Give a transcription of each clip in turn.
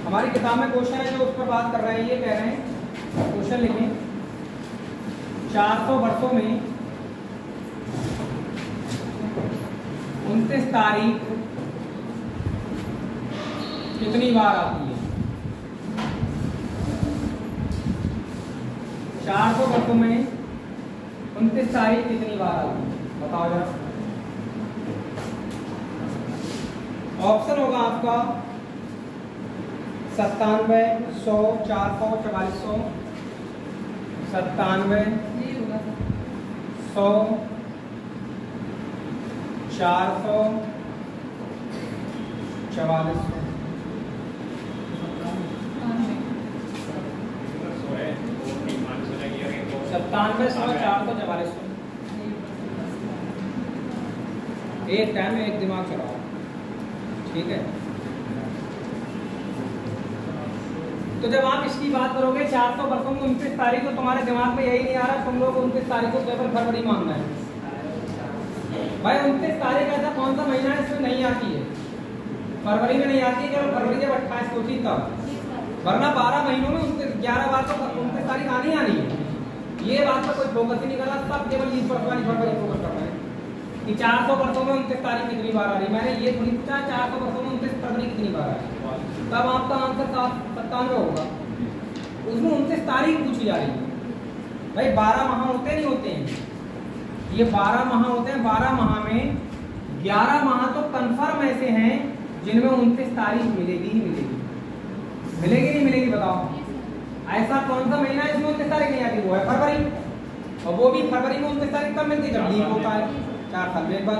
हमारी किताब में क्वेश्चन है जो उस पर बात कर रहे हैं। ये कह रहे हैं, क्वेश्चन लिखें, 400 वर्षों में 29 तारीख कितनी बार आती है? 400 वर्षों में 29 तारीख कितनी बार आती है? बताओ जरा। ऑप्शन होगा आपका 97, 100, 400, 4400, 97, 100, 400, 4400। 97, 100, 400, 4400। एक टाइम में एक दिमाग चलाओ, ठीक है। तो जब आप इसकी बात करोगे 400 वर्षों में 29 तारीख, तो तुम्हारे दिमाग में यही नहीं आ रहा तुम लोग 29 तारीख को केवल फरवरी मानना है। भाई 29 तारीख ऐसा कौन सा महीना है इसमें नहीं आती है? फरवरी में नहीं आती है, केवल फरवरी जब 28 को थी तब, वरना 12 महीनों में 11 बार तो 29 तारीख आनी है। ये बात पर कोई फोकस ही नहीं कर रहा, सब केवल 20 वर्ष वाली फरवरी फोकस कर रहे हैं कि 400 वर्षों में 29 तारीख कितनी बार आ रही। मैंने ये थोड़ी पूछा 400 वर्षों में 29 फरवरी कितनी बार आ रही, तब आपका आंसर 97 होगा। उसमें 29 तारीख पूछी जा रही है। भाई 12 माह होते नहीं होते हैं, ये 12 माह होते हैं। 12 माह में 11 माह तो कंफर्म ऐसे हैं जिनमें 29 तारीख मिलेगी ही मिलेगी। मिलेगी नहीं मिलेगी बताओ? ऐसा कौन सा महीना है इसमें 29 तारीख नहीं आती? वो है फरवरी, और वो भी फरवरी में 29 तारीख कब मिलती है? जब लीप होता है 4 साल में एक बार।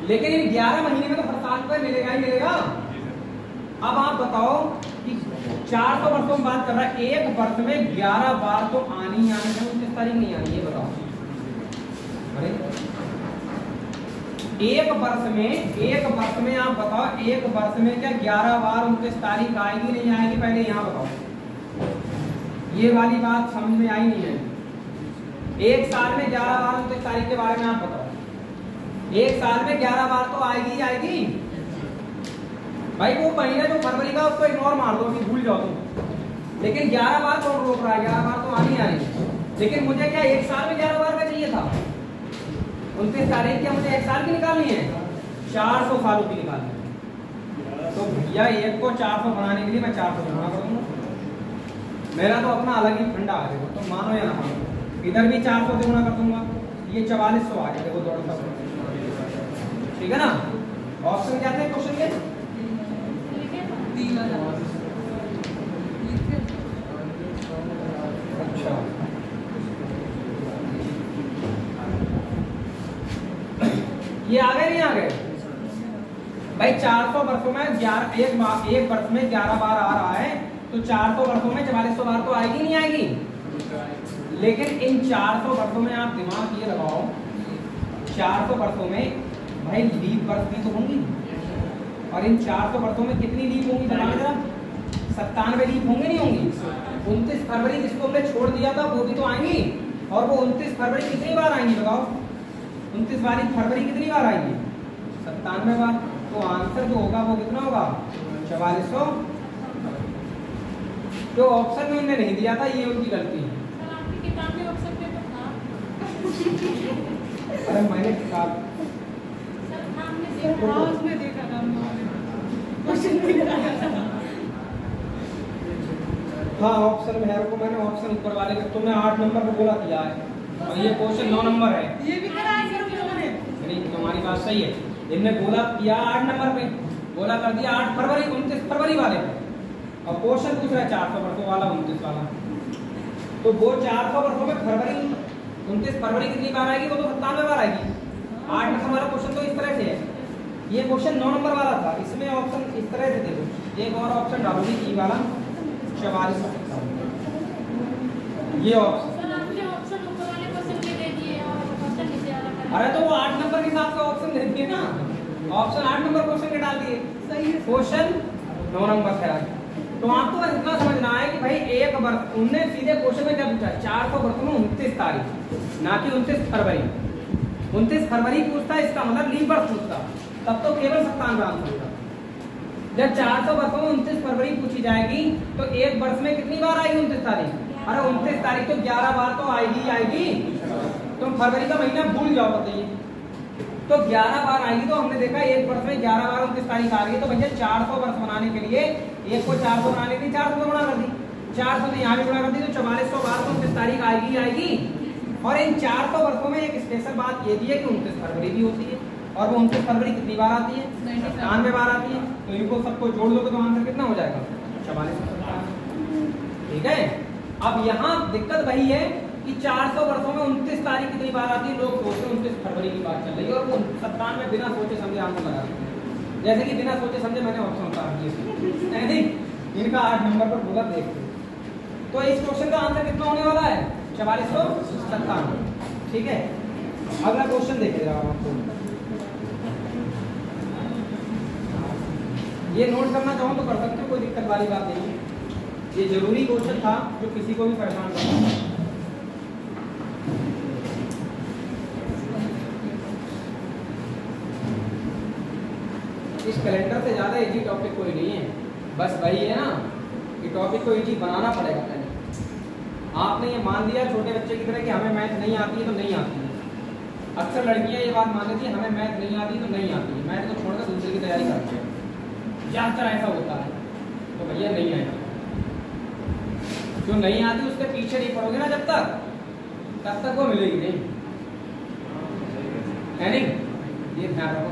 लेकिन इन 11 महीने में तो हर साल पर मिलेगा ही मिलेगा। अब आप बताओ कि 400 वर्षों में बात कर रहा है, एक वर्ष में 11 बार तो आनी है, 29 तारीख नहीं आनी, ये बताओ। अरे एक वर्ष में आप बताओ, एक वर्ष में क्या 11 बार 29 तारीख आएगी नहीं आएगी? पहले यहाँ बताओ, ये वाली बात समझ में आई नहीं है। एक साल में 11 बार 29 तारीख के बारे में आप बताओ। एक साल में 11 बार तो आएगी ही आएगी। भाई वो महीना जो फरवरी का उसको इग्नोर मार दो, भूल जाओ तुम। लेकिन 11 बार कौन रोक रहा है? 11 बार तो आनी आनी। लेकिन मुझे क्या एक साल में 11 बार का चाहिए था? 29 तारीख क्या मुझे एक साल की निकालनी है? 400 सालों की निकालनी है। तो भैया एक को 400 बनाने के लिए मैं 400 गुना करूंगा। मेरा तो अपना अलग ही फंडा आ जाएगा, तो मानो या ना मानो। इधर भी 400 से गुना कर दूंगा, ये 4400 आ जाएगा। वो थोड़ा सा ठीक है ना। ऑप्शन क्या थे क्वेश्चन के? अच्छा, ये आ गए नहीं आ गए? भाई 400 वर्षों में 11, एक वर्ष में 11 बार आ रहा है, तो 400 वर्षों में 4400 बार तो आएगी नहीं आएगी? लेकिन इन 400 वर्षों में आप दिमाग ये लगाओ, 400 वर्षों में भाई लीप वर्ष भी तो होंगी, और इन 400 वर्षों में कितनी लीप होंगी बताओ जरा? 97 लीप होंगे नहीं होंगी? 29 फरवरी जिसको हमने छोड़ दिया था वो भी तो आएंगी, और वो 29 फरवरी कितनी बार आएंगी बताओ? 29 वाली फरवरी कितनी बार आएंगी? 97 बार। तो आंसर जो होगा वो कितना होगा? 4400। जो ऑप्शन में उन्होंने नहीं दिया था, ये उनकी गलती है। आपकी किताब में ऑप्शन पे तो था। अरे मैंने किताब उसमें देखा था, क्वेश्चन भी लगाया था। हाँ ऑप्शन में है, को मैंने ऑप्शन ऊपर वाले में तुमने 8 नंबर पे बोला किया है, और ये क्वेश्चन 9 नंबर है। ये भी कराया सर उन्होंने। नहीं तुम्हारी बात सही है, इनने बोला किया 8 नंबर पे, बोला कर दिया 8 फरवरी 29 फरवरी वाले पे, और क्वेश्चन पूछ रहा है 400 वर्षों वाला 29 वाला। तो वो 400 वर्षों में फरवरी 29 फरवरी कितनी बार आएगी? वो तो 97 बार आएगी। 8 नंबर वाला क्वेश्चन तो इस तरह से है, ये क्वेश्चन 9 नंबर वाला था। इसमें ऑप्शन इस तरह से देखो, एक और ऑप्शन डालोगी ई वाला 4400, ये ऑप्शन। सर आपने ऑप्शन ऊपर वाले क्वेश्चन के दे दिए और क्वेश्चन नीचे वाला कर। अरे तो वो 8 नंबर के हिसाब से ऑप्शन दे दिए ना, ऑप्शन 8 नंबर क्वेश्चन के डाल दिए। सही है। क्वेश्चन 9 नंबर का है। तो आपको बस इतना समझना है कि भाई एक वर्ष, उनने सीधे क्वेश्चन में क्या पूछा? 400 वर्षों में 29 तारीख, ना कि 29 फरवरी। 29 फरवरी पूछता, इसका मतलब लीप वर्ष पूछता, तब तो केवल 97 आंसर होगा। जब 400 वर्षों में 29 फरवरी पूछी जाएगी तो एक वर्ष में कितनी बार आएगी 29 तारीख? अरे 29 तारीख तो 11 बार तो आएगी। तुम फरवरी का महीना भूल जाओ, बताइए। तो 11 बार आएगी, तो हमने देखा एक वर्ष में 11 बार 29 तारीख आ रही है। तो भैया 400 वर्ष बनाने के लिए एक को 400 बनाने के लिए 400 गुणा कर दी, 400 ने यहाँ भी गुणा कर दी, तो 4400 बार तो 29 तारीख आएगी। और इन 400 वर्षों में एक स्पेशल बात ये भी है कि 29 फरवरी भी होती है। और वो 29 फरवरी कितनी बार आती है? 97 बार आती है। तो इनको सबको जोड़ लो तो आंसर कितना हो जाएगा? 4457। ठीक है। अब यहाँ दिक्कत वही है कि 400 वर्षों में 29 तारीख कितनी बार आती है? लोग सोचते हैं 29 फरवरी की बात चल रही है और वो 57 में बिना सोचे समझे आंसर लगा देते हैं। जैसे कि बिना सोचे समझे मैंने ऑप्शन उतार दिए, इनका 8 नंबर पर बोला देखते। तो इस क्वेश्चन का आंसर कितना होने वाला है? 4457। ठीक है। अगला क्वेश्चन देखिए आपको, ये नोट करना चाहो तो कर सकते हो, कोई दिक्कत वाली बात नहीं है। ये जरूरी क्वेश्चन था जो किसी को भी परेशान करता है। इस कैलेंडर से ज्यादा इजी टॉपिक कोई नहीं है। बस वही है ना कि टॉपिक को इजी बनाना पड़ेगा पहले। आपने ये मान लिया छोटे बच्चे की तरह कि हमें मैथ नहीं आती है तो नहीं आती है। अक्सर लड़कियां ये बात मान लेती है हमें मैथ नहीं आती तो नहीं आती है, मैथ को छोड़कर दूसरे की तैयारी करती है। ज्यादातर ऐसा होता है। तो भैया नहीं आएगा, जो नहीं आती उसके पीछे नहीं पड़ोगे ना जब तक वो मिलेगी नहीं, है नहीं? ये ध्यान रखो।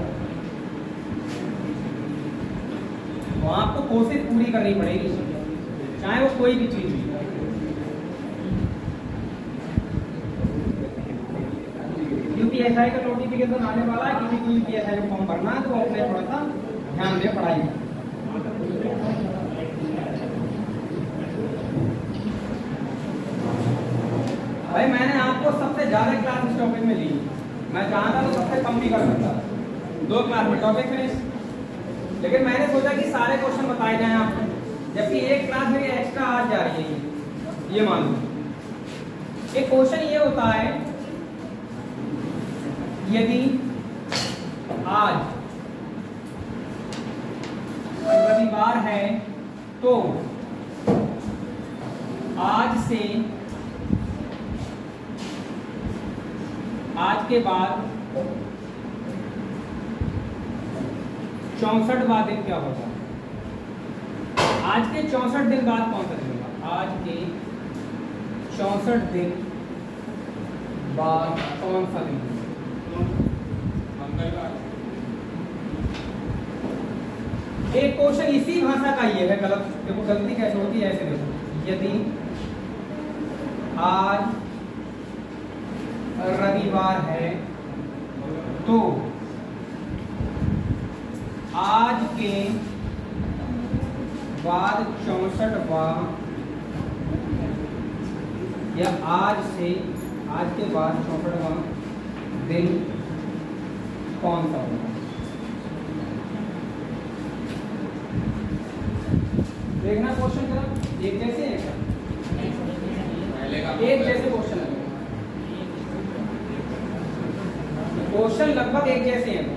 तो आपको कोशिश पूरी करनी पड़ेगी, चाहे वो कोई भी चीज हो। यूपीएसआई का नोटिफिकेशन आने वाला है, किसी को यूपीएसआई का फॉर्म भरना है तो अपने थोड़ा सा ध्यान दें पढ़ाई में। भाई मैंने आपको सबसे ज्यादा क्लास इस टॉपिक में ली, मैं चाहता तो सबसे कम भी कर सकता, 2 क्लास में टॉपिक फिनिश। लेकिन मैंने सोचा कि सारे क्वेश्चन बताए जाएं आपको, जबकि एक क्लास मेरी एक्स्ट्रा आज जा रही है। ये मान लो एक क्वेश्चन ये होता है, यदि आज रविवार है तो आज के बाद 64वां दिन क्या होगा? आज के 64 दिन बाद कौन सा दिन होगा? आज के 64 दिन बाद कौन सा दिन? एक क्वेश्चन इसी भाषा का ही है, गलत देखो, गलती कैसे होती है ऐसे देखो। यदि आज रविवार है तो आज के बाद 64वां या आज के बाद 64वां दिन कौन सा होगा? देखना क्वेश्चन जरा, एक जैसे है क्या? एक जैसे क्वेश्चन है, क्वेश्चन लगभग एक जैसे हैं।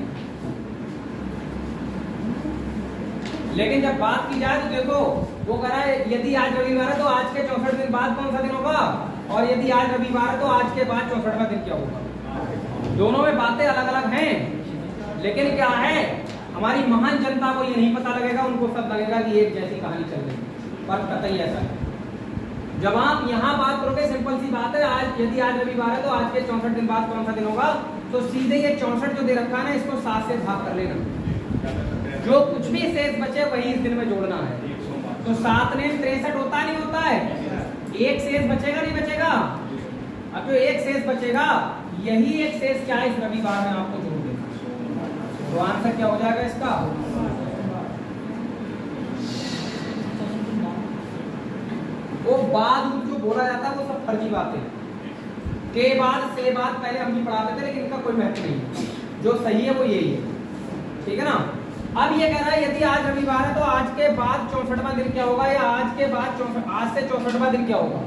लेकिन जब बात की जाए तो देखो वो कह रहा है यदि आज रविवार है तो आज के 64 दिन बाद कौन सा दिन होगा, और यदि आज रविवार है तो आज के बाद 64वां दिन क्या होगा। दोनों में बातें अलग अलग हैं, लेकिन क्या है हमारी महान जनता को ये नहीं पता लगेगा, उनको सब लगेगा कि एक जैसी कहानी चल रही है, पर कतई ऐसा है। जब आप यहाँ बात करोगे सिंपल सी बात है, आज यदि आज रविवार है तो आज के 64 दिन बाद कौन सा दिन होगा, तो सीधे ये 64 जो दे रखा है ना इसको 7 से भाग कर लेना, जो कुछ भी शेष बचे वही इस दिन में जोड़ना है। तो 7 ने 63 होता नहीं होता है, एक शेष बचेगा नहीं बचेगा। अब जो एक शेष बचेगा यही एक शेष क्या है इस रविवार में आपको जोड़ देना। तो आंसर क्या हो जाएगा इसका? वो बाद जो बोला जाता है वो सब फर्जी बातें, के बाद से बाद पहले हम भी पढ़ाते थे, लेकिन इनका कोई महत्व नहीं, जो सही है वो यही है। ठीक है ना। अब ये कह रहा है यदि आज रविवार है तो आज के बाद 64वां दिन क्या होगा, या आज के बाद आज से 64वां दिन क्या होगा।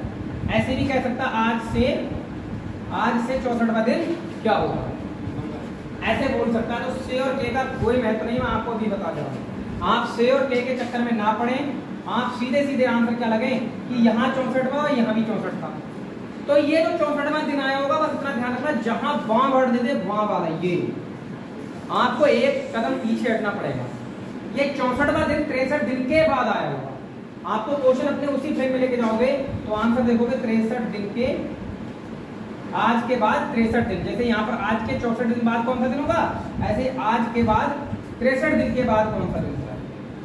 ऐसे भी कह सकता आज से 64वां दिन क्या होगा, ऐसे बोल सकता है। तो से और के का कोई महत्व नहीं, मैं आपको भी बता रहा हूँ। आप से और के चक्कर में ना पड़े, आप सीधे सीधे आंसर क्या लगे कि यहाँ 64वां और यहाँ भी 64 था। तो ये जो 64वां दिन आया होगा, बस इतना ध्यान रखना, जहां बां बढ़ देते वहां वाला ये आपको एक कदम पीछे हटना पड़ेगा। ये 64वां दिन 63 दिन के बाद आया होगा। आपको क्वेश्चन अपने उसी फ्रेम में लेके जाओगे तो आंसर देखोगे 63 दिन के आज के बाद 63 दिन। जैसे यहाँ पर आज के 64 दिन बाद कौन सा दिन होगा, ऐसे आज के बाद 63 दिन के बाद कौन सा दिन होगा।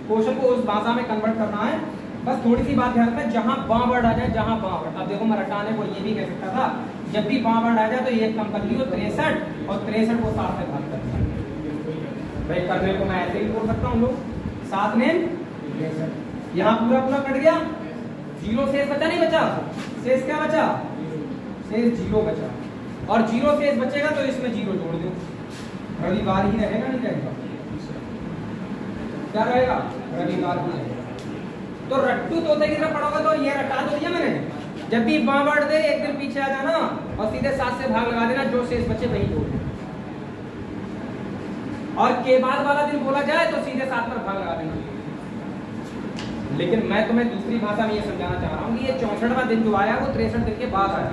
क्वेश्चन को उस भाषा में कन्वर्ट करना है। बस थोड़ी सी बात ध्यान रखना, जहां बां वर्ड आ जाए, जहां बां वर्ड, अब देखो मैं रटाने को ये भी कह सकता था, जब भी बां वर्ड आ जाए तो एक कम कर लियो 63 और 63 को 7 से भाग कर दिया। भाई करने को मैं ऐसे ही बोल सकता हूँ, लोग 7 में 63, यहाँ पूरा पूरा कट गया, 0 शेष बचा, नहीं बचा, शेष क्या बचा, शेष 0 बचा, और 0 शेष बचेगा तो इसमें 0 जोड़ दो, रविवार ही रहेगा, नहीं रहेगा, क्या रहेगा, रविवार ही रहेगा। तो रट्टू तोते की तरफ पढ़ोगे तो ये रटा दो दिया मैंने, जब भी बां बढ़ दे एक दिन पीछे आ जाना और सीधे 7 से भाग लगा देना, जो शेष बचे वही जोड़ देना। और के बाद वाला दिन बोला जाए तो सीधे 7 पर भाग लगा देना। लेकिन मैं तुम्हें दूसरी भाषा में ये समझाना चाह रहा हूँ कि ये 64वां दिन जो आया वो 63 दिन के बाद आया,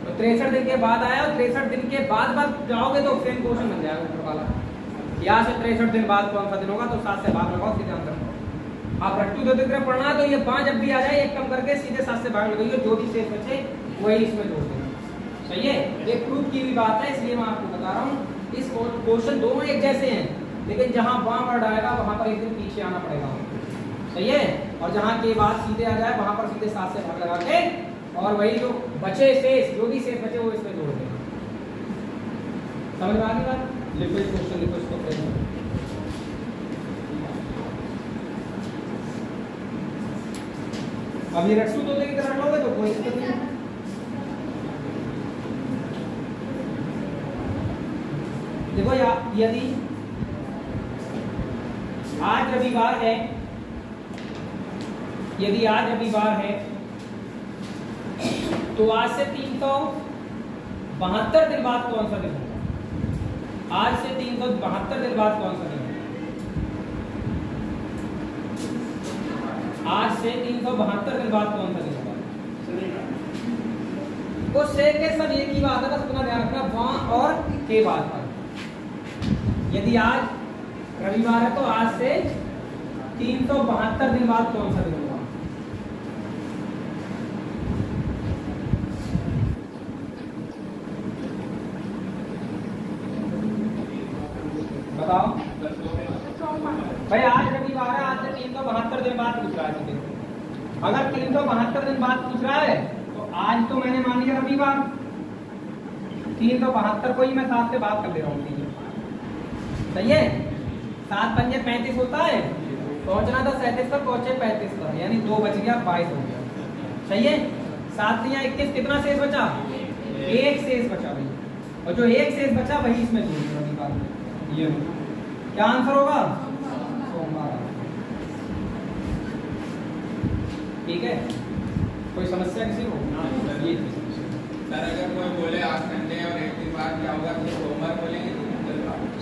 तो 63 दिन के बाद आया और 63 दिन के बाद जाओगे तो सेम क्वेश्चन बन जाएगा ऊपर वाला। यहाँ से 63 दिन बाद कौन सा दिन होगा, तो 7 से भाग लगाओ, सीधे आंसर। आप रट्टू दो दिन पढ़ना तो ये 5 जब भी आ जाए एक कम करके सीधे 7 से भाग लगाइए, जो भी शेष बचे वही इसमें जोड़ देना। सही है, ये प्रूफ की भी बात है, इसलिए मैं आपको बता रहा हूँ। इस क्वेश्चन दोनों एक जैसे हैं, लेकिन जहाँ बां वर्ड आएगा वहां पर एक दिन पीछे आना पड़ेगा, सही है, और जहाँ के बाद सीधे आ जाए वहां पर सीधे 7 से भाग लगा के और वही जो बचे शेष, जो भी शेष बचे वो इसमें जोड़ देना। समझ में आ गई बात? लिखो इस क्वेश्चन, लिखो इसको। अब ये रट्टू तोते की तरह रटोगे तो कोई दिक्कत नहीं। देखो यदि आज रविवार है, यदि आज रविवार है तो आज से 372 दिन बाद कौन सा दिन होगा? आज से 372 दिन बाद कौन सा दिन होगा? आज से 372 दिन बाद कौन सा दिन होगा? वो से के सब एक ही बात है, बस अपना ध्यान रखना वहां और के बाद पर। यदि आज रविवार है तो आज से 372 दिन बाद कौन सा दिन होगा? बताओ भाई, आज रविवार है, आज से 372 दिन बाद पूछ रहा है। अगर 372 दिन बाद पूछ रहा है तो आज तो मैंने मान लिया रविवार, 372 को ही मैं 7 से बात कर ले रहा हूँ, सही है। 7 पंजे 35 होता है, पहुंचना था 37 तक, पहुंचे 35 तक, यानी 2 बच गया, 22 हो गया, सही है। 7 या 21, कितना शेष बचा? एक शेष बचा भाई, और जो एक शेष बचा वही इसमें जोड़ दिया रविवार में। ये क्या आंसर होगा? सोमवार। ठीक है, कोई समस्या किसी को? ये सर अगर कोई बोले आज संडे और एक दिन बाद क्या होगा, तो सोमवार बोलेंगे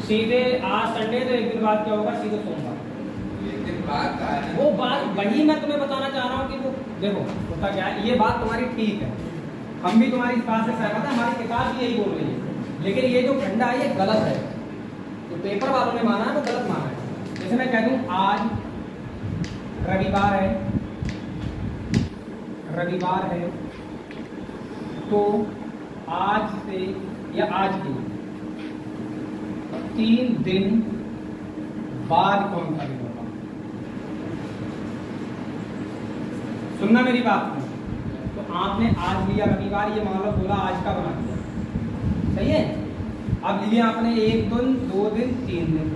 सीधे आज संडे तो एक दिन बाद क्या होगा, सीधे सोमवार। एक दिन बाद का है वो बात वही मैं तुम्हें बताना चाह रहा हूँ कि वो देखो होता क्या है, ये बात तुम्हारी ठीक है, हम भी तुम्हारी इस बात से सहमत है, हमारी किताब भी यही बोल रही है, लेकिन ये जो फंडा है ये गलत है, तो पेपर वालों ने माना है वो गलत माना है। जैसे मैं कह दूं आज रविवार है, रविवार है तो आज से या आज के 3 दिन बाद कौन सा दिन होगा? सुनना मेरी बात को, तो आपने आज लिया रविवार, ये मान लो बोला आज का बना दिया, सही है। अब लिए आपने 1 दिन 2 दिन 3 दिन,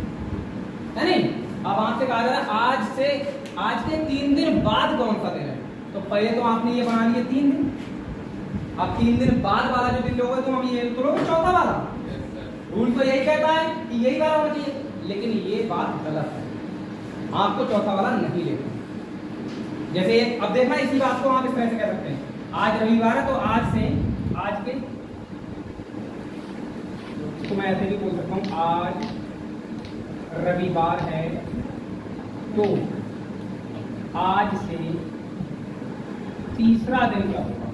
है नहीं। अब आपसे कहा जा रहा है आज के 3 दिन बाद कौन सा दिन है, तो पहले तो आपने ये बना लिए 3 दिन, अब 3 दिन बाद वाला जो दिन लोगे तुम, अब ये तो लोगे चौथा वाला। रूल तो यही कहता है कि यही वाला होना चाहिए, लेकिन ये बात गलत है, आपको चौथा वाला नहीं लेना। जैसे अब देखना, इसी बात को आप इस तरह से कह सकते हैं, आज रविवार है तो आज से आज के, तो मैं ऐसे भी बोल सकता हूँ आज रविवार है तो आज से तीसरा दिन क्या होगा?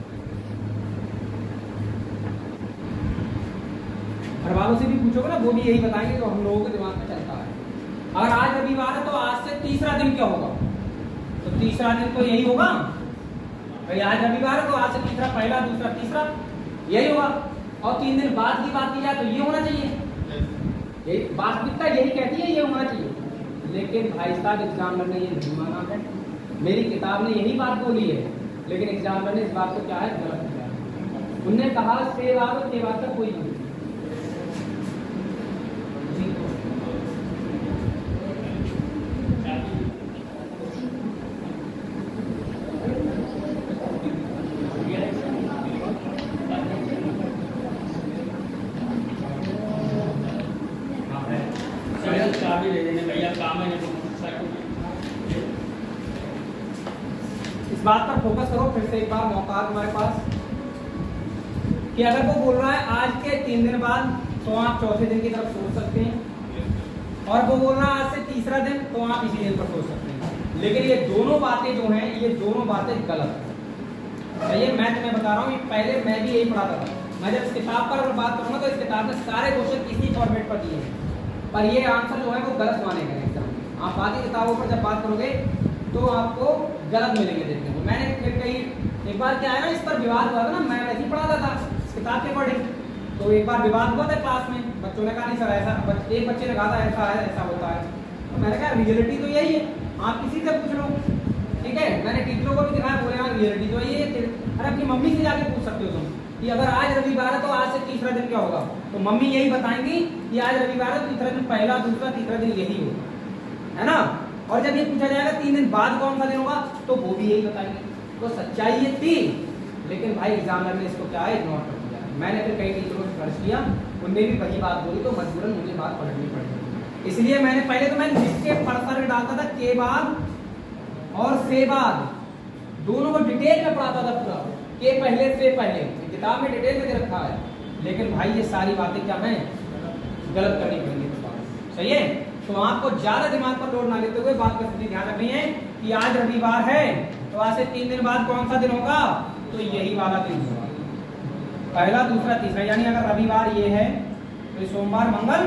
घर वालों से भी पूछोगे ना, वो भी यही बताएंगे जो हम लोगों के दिमाग में चलता है। अगर आज रविवार है तो आज से तीसरा दिन क्या होगा? तो तीसरा दिन तो यही होगा भाई, आज रविवार है तो आज से तीसरा, पहला दूसरा तीसरा यही होगा। और 3 दिन बाद की बात की जाए तो ये होना चाहिए, यही वास्तविकता यही कहती है, ये होना चाहिए। लेकिन भाई साहब एग्जामिनर ने ये नहीं माना है, मेरी किताब ने यही बात बोली है, लेकिन एग्जामिनर ने इस बात को क्या है गलत किया है। उनने कहा सेवाद और तेवाद का कोई नहीं। चाबी ले देने भैया, काम है नहीं। इस बात पर फोकस करो फिर से एक बार, मौका है तुम्हारे पास कि अगर वो बोल रहा है आज के 3 दिन बाद तो आप चौथे दिन की तरफ सोच सकते हैं, और वो बोल रहा है आज से तीसरा दिन तो आप इसी दिन पर सोच सकते हैं। लेकिन ये दोनों बातें जो हैं, ये दोनों बातें गलत है। ये मैं तुम्हें बता रहा हूँ, पहले मैं भी यही पढ़ाता था। मैं जब इस किताब पर अगर बात करूँगा तो इस किताब में सारे क्वेश्चन इसी फॉर्मेट पर दिए हैं, पर ये आंसर जो है वो गलत माने गए एग्जाम में। आप बाकी किताबों पर जब बात करोगे तो आपको गलत मिलेंगे देखने को। मैंने फिर कई एक बार क्या है ना, इस पर विवाद हुआ था ना, मैं वैसे ही पढ़ाता था इस किताब के अकॉर्डिंग। तो एक बार विवाद हुआ था क्लास में, बच्चों ने कहा नहीं सर ऐसा, एक बच्चे ने कहा था ऐसा है, ऐसा होता है। तो मैंने कहा रियलिटी तो यही है, आप किसी से पूछ लो, ठीक है। मैंने टीचरों को भी दिखाया, बोले हाँ रियलिटी तो यही है। अरे अपनी मम्मी से जाके पूछ सकते हो तुम कि अगर आज रविवार है तो आज से तीसरा दिन क्या होगा, तो मम्मी यही बताएंगी कि आज रविवार है, तीसरा दिन, पहला दूसरा तीसरा दिन यही होगा, है ना। और जब ये पूछा जाएगा 3 दिन बाद कौन सा दिन होगा, तो वो भी यही बताएंगे। तो सच्चाई ये थी, लेकिन भाई एग्जामिनर ने इसको क्या है इग्नोर कर दिया। मैंने फिर कई टीचरों से सर्च किया, उनने भी वही बात बोली, तो मजबूरन मुझे बात पढ़नी पड़ी। इसलिए मैंने पहले तो मैंने जिसके फर्सर डालता था के बाद और से बाद, दोनों को डिटेल में पढ़ाता था पूरा, के पहले से पहले, किताब में डिटेल में दे रखा है। लेकिन भाई ये सारी बातें क्या है गलत करनी पड़ेंगी, तो सही है। तो आपको ज्यादा दिमाग पर लोड ना लेते हुए बात का सीधी ध्यान रखनी है कि आज रविवार है तो आज से 3 दिन बाद कौन सा दिन होगा, तो यही वाला दिन होगा, पहला दूसरा तीसरा। यानी अगर रविवार ये है तो सोमवार मंगल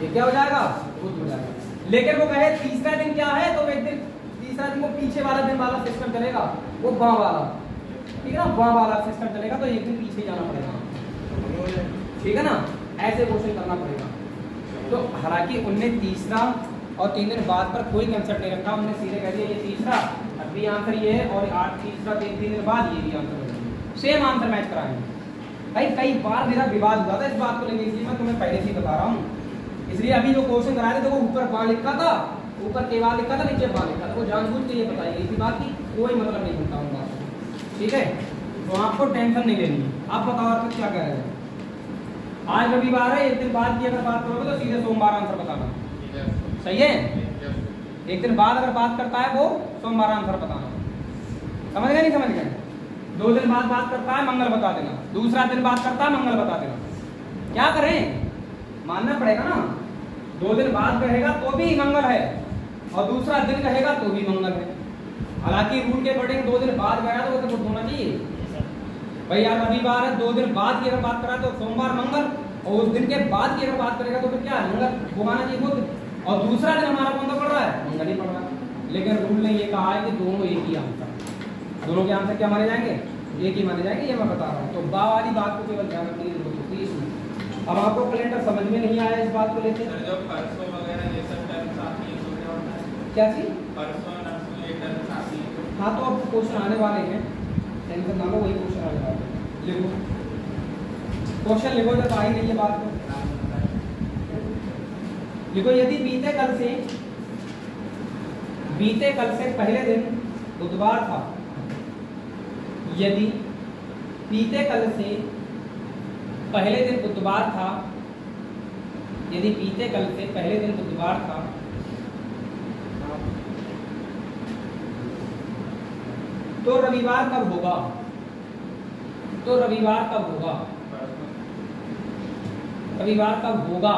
ये क्या हो जाएगा, बुध हो जाएगा। लेकिन वो कहे तीसरा दिन क्या है, तो एक दिन तीसरा दिन को पीछे वाला दिन वाला सिस्टम चलेगा, वो बाँ वाला, ठीक है ना, बाँ वाला सिस्टम चलेगा, तो एक दिन पीछे जाना पड़ेगा, ठीक है ना। ऐसे क्वेश्चन करना पड़ेगा। तो हालांकि उनने तीसरा और 3 दिन बाद पर कोई कंसेप्ट नहीं रखा, उन्होंने सीधे कह दिया ये तीसरा, अभी आंसर ये है, और 8 तीसरा 3 दिन बाद ये भी आंसर है, सेम आंसर मैच कराएंगे। भाई कई बार मेरा विवाद हुआ था इस बात को लेकर, इसलिए मैं तुम्हें पहले से ही बता रहा हूँ। इसलिए अभी जो क्वेश्चन कराए थे तो वो ऊपर बाँ लिखा था, ऊपर केवाल लिखा था, नीचे बाँ लिखा था, वो जानबूझ के ये बताइए, इसी बात की कोई मतलब नहीं बनता उन बात को, ठीक है। तो आपको टेंशन नहीं लेनी। आप बताओ आप क्या कह रहे हैं। आज रविवार है, 1 दिन बाद की अगर बात करोगे तो सीधे सोमवार आंसर बताना, सही है। 1 दिन बाद अगर बात करता है वो सोमवार आंसर बताना, समझ गए नहीं समझ गए। 2 दिन बाद बात करता है मंगल बता देना, दूसरा दिन बात करता है मंगल बता देना। क्या करें, मानना पड़ेगा ना। 2 दिन बाद कहेगा तो भी मंगल है, और दूसरा दिन कहेगा तो भी मंगल है। हालांकि रूल के अकॉर्डिंग 2 दिन बाद गया तो वो तो होना चाहिए भाई, यार रविवार है, 2 दिन बाद की अगर बात करा तो सोमवार मंगल, और उस दिन के बाद की अगर बात करेगा तो फिर क्या मंगल वो आना चाहिए बुध, और दूसरा दिन हमारा कौन सा पड़ रहा है, मंगल ही पड़ रहा है। लेकिन रूल ने ये कहा है कि दोनों एक ही आंसर, दोनों के आंसर क्या माने जाएंगे, एक ही माने जाएंगे, ये मैं बता रहा हूँ। तो बा वाली बात को केवल ध्यान रखने की जरूरत होती है इसमें। अब आपको कैलेंडर समझ में नहीं आया इस बात को लेकर, जो परसों वगैरह ये सब टर्म्स आती हैं तो क्या होता है, क्या चीज परसों नरसों ये टर्म्स आती हैं। हाँ तो अब क्वेश्चन आने वाले हैं, टेंशन ना लो, वही क्वेश्चन आने वाले हैं। लिखो क्वेश्चन लिखो, जब आई नहीं है बात को लिखो। यदि बीते कल से पहले दिन बुधवार था, यदि बीते कल से पहले दिन बुधवार था, यदि बीते कल से पहले दिन बुधवार था, तो रविवार कब होगा, तो रविवार कब होगा, रविवार कब होगा,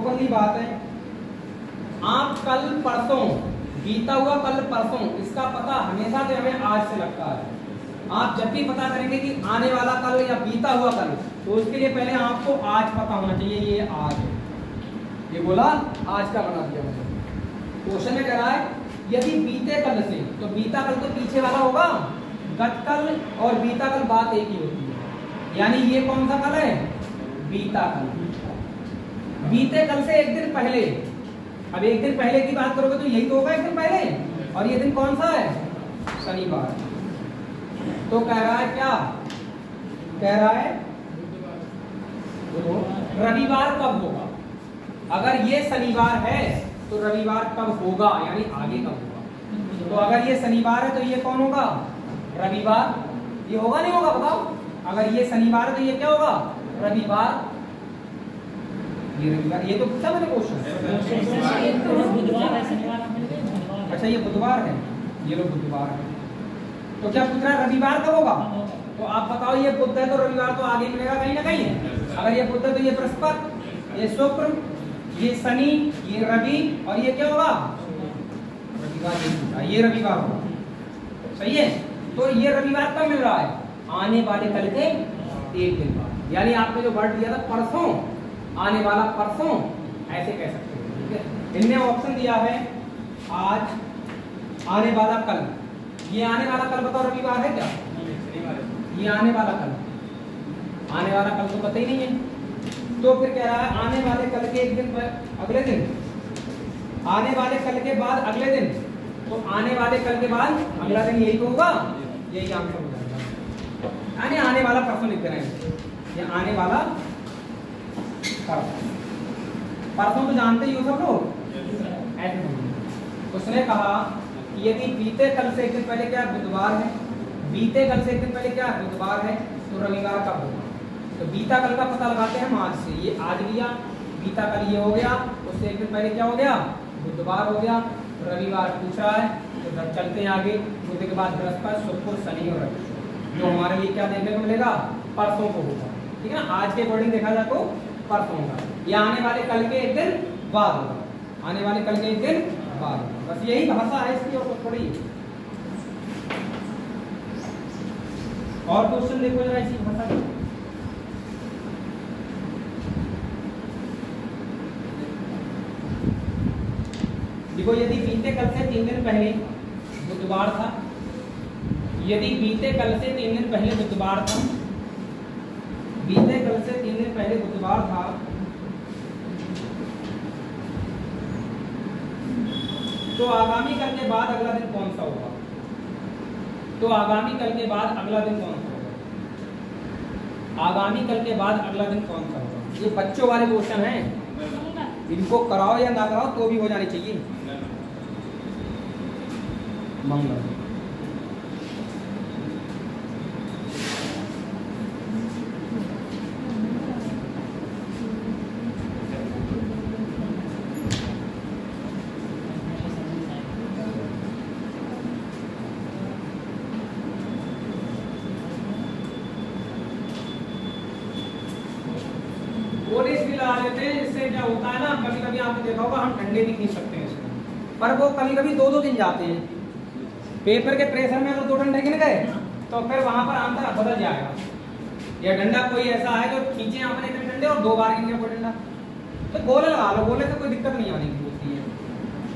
ओपनली बात है, आप कल परसों, बीता हुआ कल परसों, इसका पता हमेशा से हमें आज से लगता है। आप जब भी पता करेंगे कि आने वाला कल या बीता हुआ कल, तो उसके लिए पहले आपको आज पता होना चाहिए। ये आज है, ये बोला आज का बना दिया मैंने। क्वेश्चन में कह रहा है यदि बीते कल से, तो बीता कल तो पीछे वाला होगा, गत कल और बीता कल बात एक ही होती है। यानी ये कौन सा कल है? बीता कल। बीते कल से एक दिन पहले, अब एक दिन पहले की बात करोगे तो यही तो होगा एक दिन पहले, और ये दिन कौन सा है? शनिवार। तो कह रहा है क्या? कह रहा है रविवार कब होगा? अगर ये शनिवार है तो रविवार कब होगा, यानी आगे कब होगा। तो अगर ये शनिवार है तो ये कौन होगा? रविवार। ये होगा नहीं होगा बताओ? अगर ये शनिवार है तो ये क्या होगा? रविवार। ये रविवार, ये तो पूछा मैंने क्वेश्चन। अच्छा ये बुधवार है, ये लोग बुधवार है। तो क्या पूछ रहा है रविवार कब होगा? तो आप बताओ, ये बुध है तो रविवार तो आगे मिलेगा कहीं ना कहीं। अगर ये बुध है तो ये बृहस्पति, ये शुक्र, ये शनि, ये रवि, और ये क्या होगा? रविवार। ये रविवार होगा, सही है। तो ये रविवार कब मिल रहा है? आने वाले कल के एक दिन बाद। यानी आपने जो वर्ड दिया था परसों, आने वाला परसों, ऐसे कह सकते हो, ठीक है। इनने ऑप्शन दिया है आज, आने वाला कल। ये आने वाला कल बताओ रविवार है क्या? ये आने वाला कल, आने वाला कल तो पता ही नहीं है। तो फिर कह रहा है आने वाले कल के एक दिन अगले दिन, आने वाले कल के बाद अगले दिन। तो आने वाले कल के बाद अगला दिन यही तो होगा, यही आंसर हो जाएगा। यानी आने वाला परसों लिख रहे हैं, ये आने वाला परसों तो जानते ही हो सब लोग, ऐसे। उसने कहा यदि बीते कल से एक दिन पहले क्या बुधवार है, बीते कल से एक दिन पहले क्या बुधवार है, तो रविवार कब होगा? तो बीता कल का पता लगाते हैं हम आज से। ये आज लिया, बीता कल ये हो गया, उससे एक दिन पहले क्या हो गया? बुधवार हो गया। रविवार पूछ रहा है, तो चलते हैं आगे। बुध के बाद बृहस्पति, शुक्र, शनि और रवि, जो हमारे लिए क्या देखने को मिलेगा? परसों को होगा, ठीक है ना। आज के अकॉर्डिंग देखा जाए तो परसों का, या आने वाले कल के एक दिन बाद होगा, आने वाले कल के एक दिन बाद होगा। बस यही भाषा है इसकी, और थोड़ी और क्वेश्चन देखो जरा इसी भाषा में। देखो यदि बीते कल से 3 दिन पहले बुधवार था, यदि बीते कल से 3 दिन पहले बुधवार था, बीते कल से 3 दिन पहले बुधवार था, तो आगामी कल के बाद अगला दिन कौन सा होगा? तो आगामी कल के बाद अगला दिन कौन सा होगा? आगामी कल के बाद अगला दिन कौन सा होगा? ये बच्चों वाले क्वेश्चन हैं, इनको कराओ या ना कराओ तो भी हो जानी चाहिए। मंगल। ओरिस भी लगा लेते हैं, इससे क्या होता है ना, कभी कभी आपने देखा होगा हम ठंडे भी खींच सकते हैं इसमें, पर वो कभी कभी 2-2 दिन जाते हैं। पेपर के प्रेशर में अगर 2 डंडे गिन गए तो फिर वहां पर आंसर बदल जाएगा। या डंडा कोई ऐसा है जो खींचे आपने इतने डंडे और 2 बार गिन गया वो डंडा, तो गोले लगा लो, गोले से कोई दिक्कत नहीं आने की होती है।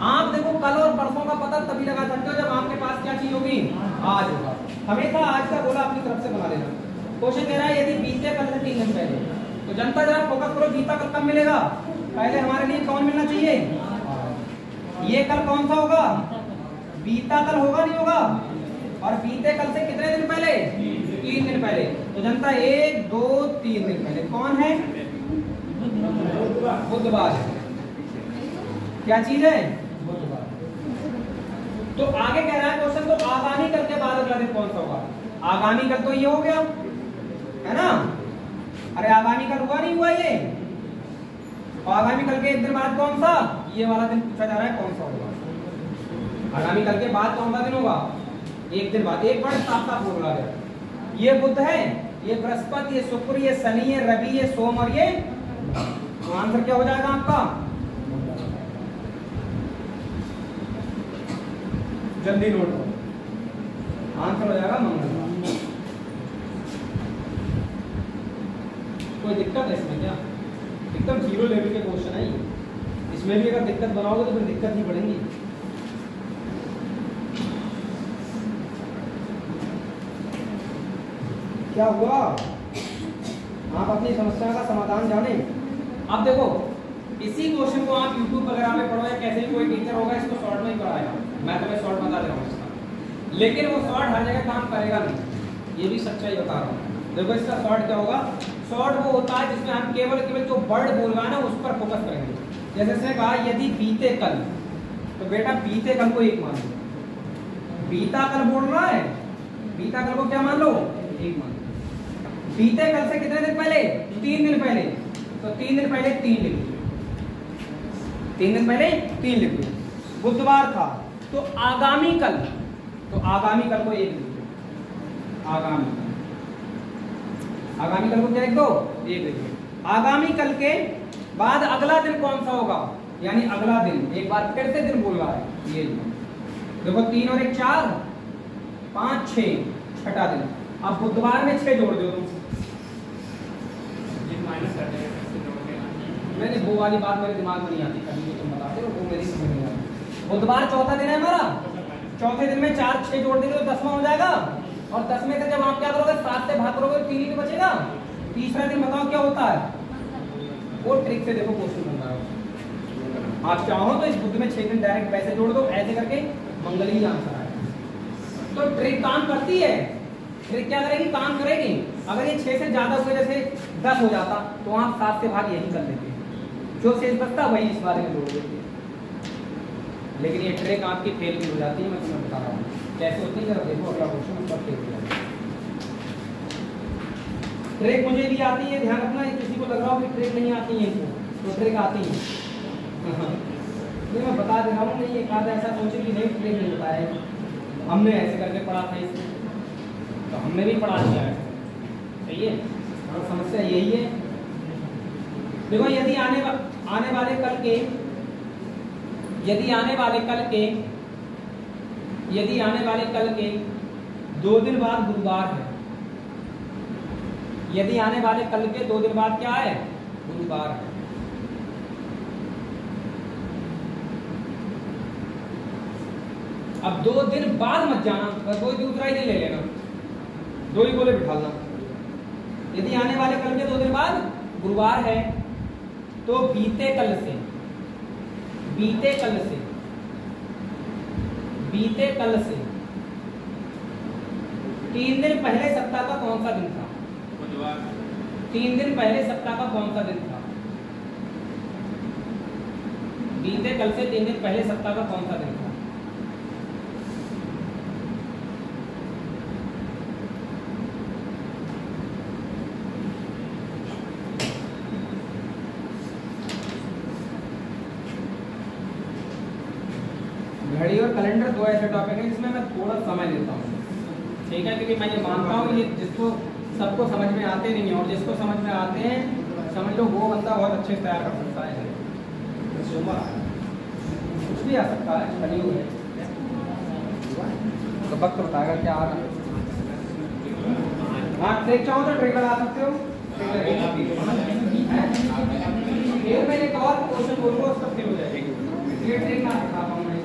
आप देखो कल और परसों का पता तभी लगा सकते हो जब आपके पास क्या चीज होगी? आज होगा। हमेशा आज का गोला अपनी तरफ से बना लेना। क्वेश्चन कह रहा है यदि बीते कल से 3 दिन पहले, तो जनता जरा फोकस करो, बीता कल कब मिलेगा? पहले हमारे लिए कौन मिलना चाहिए? ये कल कौन सा होगा? बीता कल होगा नहीं होगा? और बीते कल से कितने दिन पहले? 3 दिन पहले। तो जनता 1, 2, 3 दिन पहले कौन है? बुधवार। क्या चीज है? बुधवार। तो आगे कह रहा है क्वेश्चन, तो आगामी कल के बाद अगला दिन कौन सा होगा? आगामी कल तो ये हो गया है ना, अरे आगामी कल हुआ नहीं हुआ ये? और आगामी कल के एक दिन बाद कौन सा? ये वाला दिन पूछा जा रहा है कौन सा होगा? आगामी कल के बाद कौन सा दिन होगा? एक दिन बाद। एक बार साफ साफ बोला गया, ये बुध है, ये बृहस्पति, ये शुक्र, ये शनि, ये रवि, ये सोम और ये तो आंसर क्या हो जाएगा आपका? जल्दी नोट करो, आंसर हो जाएगा मंगलवार। कोई दिक्कत है इसमें क्या? एकदम जीरो लेवल के क्वेश्चन है ये। इसमें भी अगर दिक्कत बनाओगे तो फिर दिक्कत ही पड़ेगी। क्या हुआ? आप अपनी समस्या का समाधान जाने। अब देखो, इसी क्वेश्चन को आप YouTube वगैरह में पढ़ो या कैसे भी कोई टीचर होगा इसको शॉर्ट में ही पढ़ाएगा। मैं तुम्हें शॉर्ट बता दे रहा हूँ इसका, लेकिन वो शॉर्ट हर जगह काम करेगा नहीं, ये भी सच्चाई बता रहा हूँ। देखो इसका शॉर्ट क्या होगा? शॉर्ट वो होता है जिसमें हम केवल जो वर्ड बोल रहा है ना उस पर फोकस करेंगे। जैसे इसने कहा यदि बीते कल, तो बेटा बीते कल को एक मान लो। बीता कल बोल रहा है, बीता कल को क्या मान लो? एक मान लो। बीते कल से कितने दिन पहले? 3 दिन पहले। तो 3 दिन पहले 3 लिख लो, 3 दिन पहले 3 लिख लो। बुधवार था तो आगामी कल, तो आगामी कल को 1 लिख लो। आगामी कल, आगामी कल को क्या लिख दो? 1 लिख लो। आगामी कल के बाद अगला दिन कौन सा होगा? यानी अगला दिन, एक बार फिर से दिन बोल रहा है ये। देखो 3 और 1 4, 5 6, छठा दिन। अब बुधवार में 6 जोड़ दो तुम। नहीं, वो वाली बात मेरे दिमाग में नहीं आती, कभी भी तुम बताते हो, वो मेरी समझ नहीं आती। बुधवार चौथा दिन है हमारा, चौथे दिन में 4 6 जोड़ देंगे तो 10वां हो जाएगा। और 10 में से जब आप क्या करोगे 7 से भाग करोगे 3 ही बचेगा। तीसरा दिन बताओ क्या होता है? वो ट्रिक से देखो क्वेश्चन बन रहा है। आप चाहो तो इस बुध में 6 दिन डायरेक्ट पैसे जोड़ दो, ऐसे करके मंगल ही आंसर आएगा। तो ट्रिक काम करती है। ट्रिक क्या करेगी? काम करेगी। अगर ये 6 से ज्यादा हुए, जैसे 10 हो जाता, तो आप 7 से भाग यही कर लेते, जो शेष बचता वही इस बारे में जोड़ देते। लेकिन ये ट्रिक आपकी फेल भी हो जाती है, मैं तुम्हें बता रहा हूँ कैसे होती है। जरा देखो अगला क्वेश्चन, उस पर फेल हो जाता है। ट्रिक मुझे भी आती है, ध्यान रखना। किसी को लग रहा हो कि ट्रिक नहीं आती है इनको, तो ट्रिक आती है। नहीं, मैं बता दे रहा हूँ। नहीं एक आधा ऐसा सोचे कि नहीं ट्रिक नहीं होता है, हमने ऐसे करके पढ़ा था इसको, तो हमने भी पढ़ा दिया है। सही है, और समस्या यही है। देखो यदि आने वाले कल के, यदि आने वाले कल के 2 दिन बाद गुरुवार है। यदि आने वाले कल के 2 दिन बाद क्या है? गुरुवार है। अब 2 दिन बाद मत जाना, कोई दूसरा ही नहीं ले लेना, 2 ही बोले बिठाना। यदि आने वाले कल के 2 दिन बाद गुरुवार है, तो बीते कल से 3 दिन पहले सप्ताह का कौन सा दिन था? बुधवार। 3 दिन पहले सप्ताह का कौन सा दिन था? बीते कल से 3 दिन पहले सप्ताह का कौन सा दिन था? घड़ी और कैलेंडर 2 ऐसे टॉपिक हैं जिसमें मैं थोड़ा समय लेता हूँ, ठीक है? क्योंकि मैं ये मानता हूँ ये जिसको सबको समझ में आते नहीं है, और जिसको समझ में आते हैं समझ लो वो बंदा बहुत अच्छे से तैयार कर सकता है। कुछ भी आ सकता है, कलयुग है, तो वक्त बताएगा क्या आ रहा है। हाँ, ट्रिक चाहो तो ट्रिक लगा सकते हो। फिर मैं एक और क्वेश्चन बोलूँगा, उसका फिर हो जाएगा। ये ट्रिक ना सिखा पाऊँ मैं,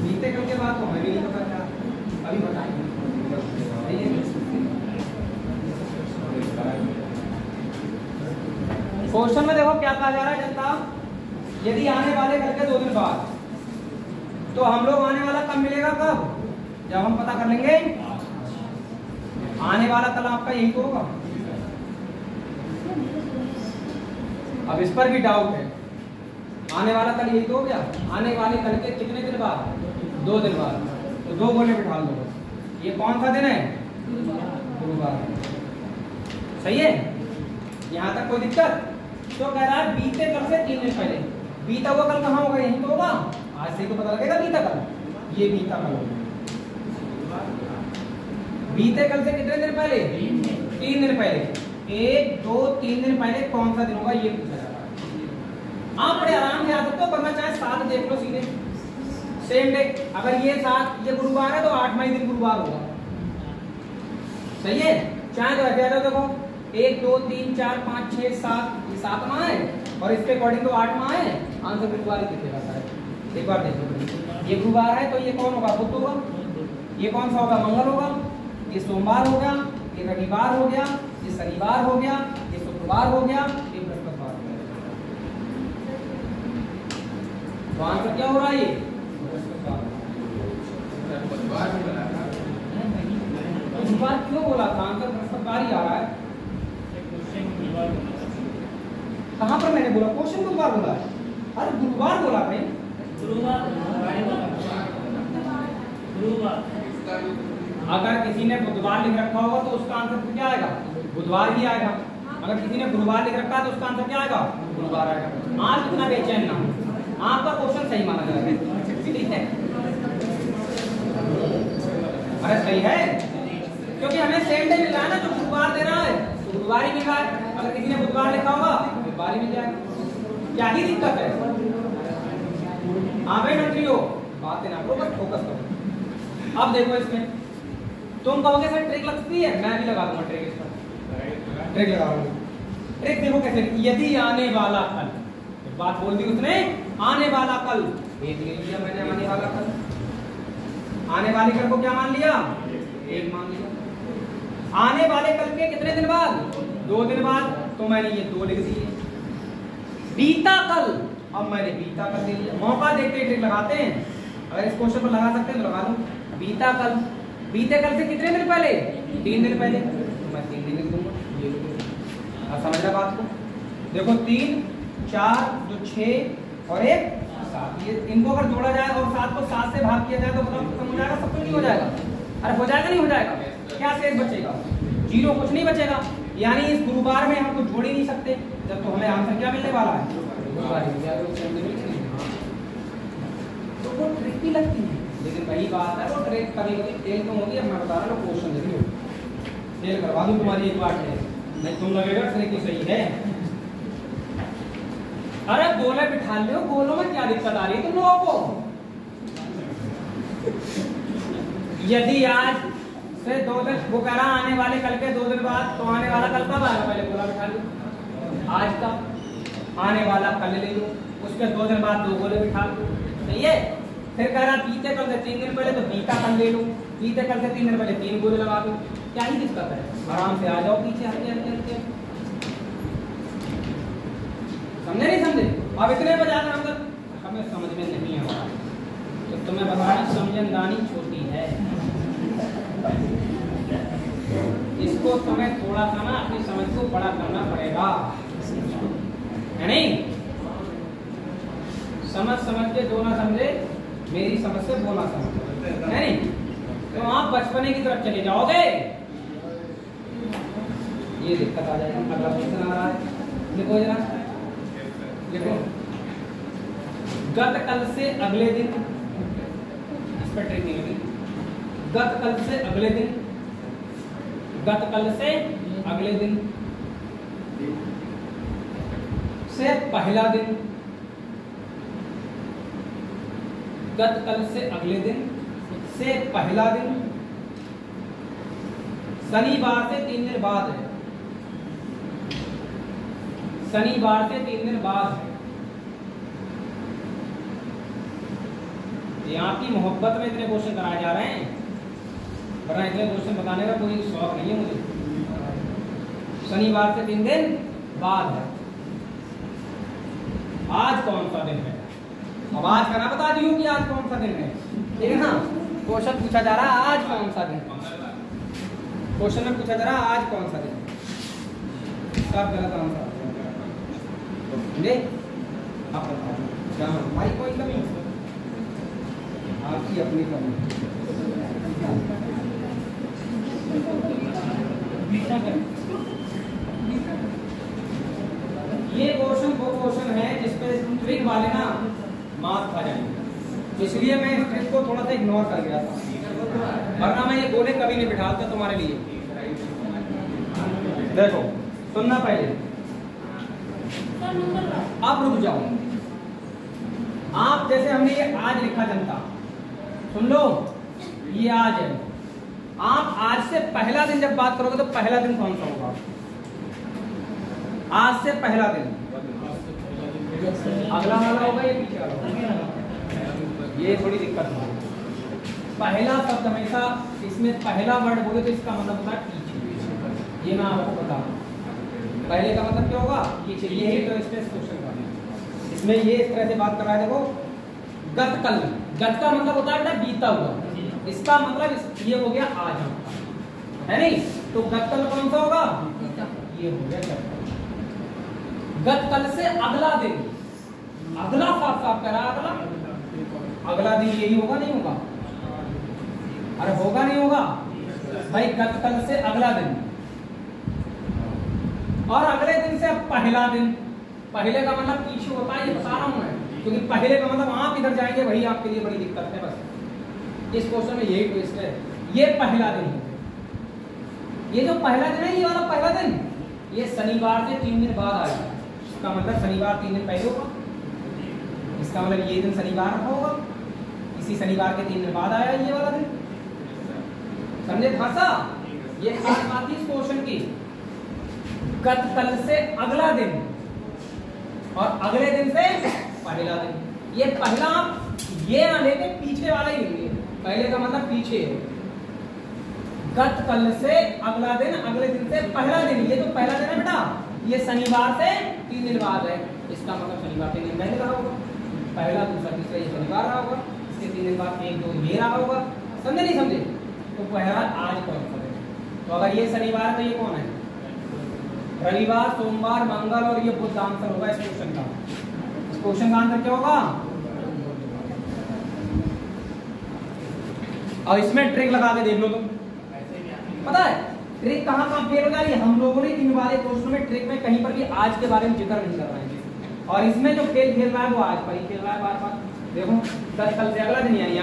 बीते कल के बाद तो हमें भी नहीं पता था, अभी बताएंगे। क्वेश्चन में देखो क्या कहा जा रहा है जनता, यदि आने वाले कल के 2 दिन बाद, तो हम लोग आने वाला कब मिलेगा? कब? जब हम पता कर लेंगे आने वाला कल आपका यही तो होगा। अब इस पर भी डाउट है, आने वाला कल यही तो हो गया। आने वाले कल के कितने दिन बाद? 2 दिन बाद। तो 2 गोले बिठा दो बस। ये कौन सा दिन है? गुरुवार। सही है, यहाँ तक कोई दिक्कत? तो कह रहा है बीते कल से 3 दिन पहले। बीता हुआ कल कहाँ होगा? यहीं तो होगा। आज से तो पता लगेगा बीता कल। ये बीता कल होगा। बीते कल से कितने दिन पहले? 3 दिन पहले। 1 2 3 दिन पहले कौन सा दिन होगा ये पूछा जा रहा है। आप बड़े आराम से आ सकते हो, वरना चाहे 7 देख लो सीधे सेम डे। अगर ये 7 ये गुरुवार है तो 8वां दिन गुरुवार होगा। सही है, चाहे तो ऐसे आ जाओ। देखो 1 2 3 4 5 6 7 ये 7वां है और इसके अकॉर्डिंग तो 8वां है। आंसर गुरुवार ही दिखेगा शायद। एक बार देखो, ये गुरुवार है तो ये कौन होगा? बुध होगा। ये कौन सा होगा? मंगल होगा। ये सोमवार हो गया, ये रविवार हो गया, ये शनिवार हो गया, ये शुक्रवार हो गया, ये बृहस्पतिवार हो गया। तो आंसर क्या हो रहा है? ये बृहस्पतिवार क्यों बोला था? आंसर बृहस्पतिवार ही आ रहा है। कहाँ पर मैंने बोला? क्वेश्चन गुरुवार बोला है। अरे गुरुवार बोला भाई, गुरुवार। अगर किसी ने बुधवार लिख रखा होगा तो उसका आंसर क्या आएगा? बुधवार ही आएगा। अगर किसी ने गुरुवार लिख रखा है तो उसका आंसर क्या आएगा? गुरुवार आएगा। आज इतना बेचैन ना हो, आपका क्वेश्चन सही माना जाएगा। ठीक है, अरे सही है, क्योंकि हमें सेम डे मिल रहा है ना। जो गुरुवार दे रहा है तो गुरुवार ही मिल रहा है। अगर किसी ने बुधवार लिखा होगा तो बुधवार ही मिल जाएगा। क्या ही दिक्कत है? हाँ भाई मंत्रियों, बातें ना करो, बस फोकस करो। अब देखो इसमें तुम कहोगे सर ट्रिक लगती है, मैं भी लगा दूंगा ट्रिक। इसका ट्रिक लगा दूंगा। ट्रिक देखो कैसे। यदि आने वाला कल, बात बोल दी उसने, आने वाला कल। एक ले लिया मैंने, आने वाला कल। आने वाले कल को क्या मान लिया? 1 मान लिया। आने वाले कल के कितने दिन बाद? 2 दिन बाद। तो मैंने ये 2 लिख दिए। बीता कल, अब मैंने बीता कल ले लिया। मौका देखते ट्रिक लगाते हैं। अगर इस क्वेश्चन पर लगा सकते हैं तो लगा दो। बीता कल, बीते कल से कितने दिन पहले? 3 दिन पहले। तो मैं 3 दिन लिख दूंगा। ये समझ रहा बात को? देखो 3 4 जो 6 और 1 7, ये इनको अगर जोड़ा जाए और 7 को 7 से भाग किया जाए तो मतलब खत्म हो जाएगा। सब कुछ नहीं हो जाएगा? अरे हो जाएगा, नहीं हो जाएगा? क्या शेष बचेगा? 0, कुछ नहीं बचेगा। यानी इस गुरुवार में हम तो जोड़ ही नहीं सकते। जब तो हमें आंसर क्या मिलने वाला है? तो वो ट्रिक भी लगती है, लेकिन वही बात है, वो ट्रिक कभी कभी फेल तो होगी। अब मैं बता रहा हूँ, क्वेश्चन देखिए फेल करवा दूँ तुम्हारी एक बार है, नहीं तुम लगेगा ट्रिक ही सही है। अरे गोले बिठा लो, गोलों में क्या दिक्कत आ रही है तुम लोगों को? यदि आज से 2 दिन, वो कह रहा आने वाले कल के 2 दिन बाद, तो आने वाला कल कब आएगा? पहले गोला बिठा लो। आज का आने वाला कल ले लो, उसके 2 दिन बाद 2 गोले बिठा लो। सही है। फिर कह रहा बीते कल से 3 दिन पहले, तो बीता कल ले लो। बीते कल से 3 दिन पहले 3 गोले लगा दो। क्या ही दिक्कत है? आराम से आ जाओ पीछे, हल्के हल्के हल्के। समझे नहीं समझे? अब इतने बजाकर हम हमें समझ में नहीं आ रहा तो तुम्हें बताना, समझनदानी छोटी है। इसको तुम्हें थोड़ा सा ना अपनी समझ को बड़ा करना पड़ेगा, है नहीं? समझ समझ के जो ना समझे, मेरी समझ से वो ना समझ, है नहीं? तो आप बचपने की तरफ चले जाओगे, ये दिक्कत आ जाएगी। अगला क्वेश्चन आ रहा है, लिखो जरा, लिखो। गत कल से अगले दिन, इस पर ट्रिक नहीं होगी। गत कल से अगले दिन, गत कल से अगले दिन से पहला दिन, गत कल से अगले दिन से पहला दिन, शनिवार से 3 दिन बाद है। शनिवार से 3 दिन बाद है। यहाँ की मोहब्बत में इतने क्वेश्चन कराए जा रहे हैं, वरना इतने क्वेश्चन बताने का कोई शौक नहीं है मुझे। शनिवार से 3 दिन बाद है। आज कौन सा दिन है? अब आज का ना बता दियो कि आज कौन सा दिन है, ठीक है ना? क्वेश्चन पूछा जा रहा है आज कौन सा दिन। क्वेश्चन में पूछा जा रहा है आज कौन सा दिन। सब गलत आंसर ले। आप बताओ, क्या हमारी कोई कमी, आपकी अपनी कमी। ये क्वेश्चन वो क्वेश्चन है जिसपे ट्रिक वाले ना मार्क्स खा जाएंगे, इसलिए मैं इस ट्रिक को थोड़ा सा इग्नोर कर गया था, वरना मैं ये गोले कभी नहीं बिठाता तुम्हारे लिए। देखो सुनना पहले, सर नंबर लो। आप रुक जाओ। आप जैसे हमने ये आज लिखा जनता, सुन लो, ये आज है। आप आज से पहला दिन जब बात करोगे तो पहला दिन कौन सा होगा? आज से पहला दिन अगला वाला होगा या पीछे वाला होगा? ये थोड़ी दिक्कत है। पहला शब्द हमेशा इसमें पहला वर्ड बोले तो इसका मतलब होता है पीछे। ये मैं आपको बता दूं, पहले का मतलब क्या होगा? पीछे। ये ही तो स्ट्रेस क्वेश्चन का इसमें ये इस तरह से बात कर रहा है। देखो गतकल, गत का मतलब होता है बेटा बीता हुआ, इसका मतलब ये हो गया आज आपका, है नहीं? तो गतकल कौन सा होगा? ये हो गया गतकल। गतकल से अगला दिन, अगला साफ साफ कह रहा है, अगला दिन यही होगा नहीं होगा? अरे होगा नहीं होगा भाई? गतकल से अगला दिन और अगले दिन से पहला दिन। पहले का मतलब पीछे होता है, ये बता रहा हूं मैं, क्योंकि पहले का मतलब आप इधर जाएंगे वही आपके लिए बड़ी दिक्कत है। बस इस क्वेश्चन में यही ट्विस्ट है। ये पहला दिन है, ये जो पहला दिन है, ये वाला पहला दिन ये शनिवार से 3 दिन बाद आएगा। इसका मतलब शनिवार 3 दिन पहले होगा, इसका मतलब ये दिन शनिवार रखा होगा, इसी शनिवार के 3 दिन बाद आया ये वाला दिन। समझे भाषा? ये खास बात इस क्वेश्चन की, गतकल से अगला दिन और अगले दिन से पहला दिन। ये पहला आप ये ना लेके पीछे वाला ही लेंगे, पहले का मतलब पीछे है। गतकल से अगला दिन, अगले दिन से पहला दिन। ये तो पहला दिन है बेटा, ये शनिवार से 3 दिन बाद है, इसका मतलब शनिवार 3 दिन पहले रहा होगा, पहला दूसरा तीसरा ये शनिवार रहा होगा, इसके 3 दिन बाद 1 2 ये रहा होगा। समझे नहीं समझे? तो पहला आज कौन सा है? तो अगर ये शनिवार तो ये कौन है? रविवार, सोमवार, मंगल और ये बुध आंसर होगा इस क्वेश्चन का। इस क्वेश्चन का आंसर क्या होगा? और इसमें ट्रिक लगा के देख लो तुम, पता है ट्रिक कहाँ कहाँ फेल हो जा रही है। हम लोगों ने इन वाले क्वेश्चन में ट्रिक में कहीं पर भी आज के बारे में जिक्र नहीं कर रहे हैं, और इसमें जो खेल खेल रहा है वो आज पर ही खेल रहा है बार बार। देखो गतकल से अगला दिन यानी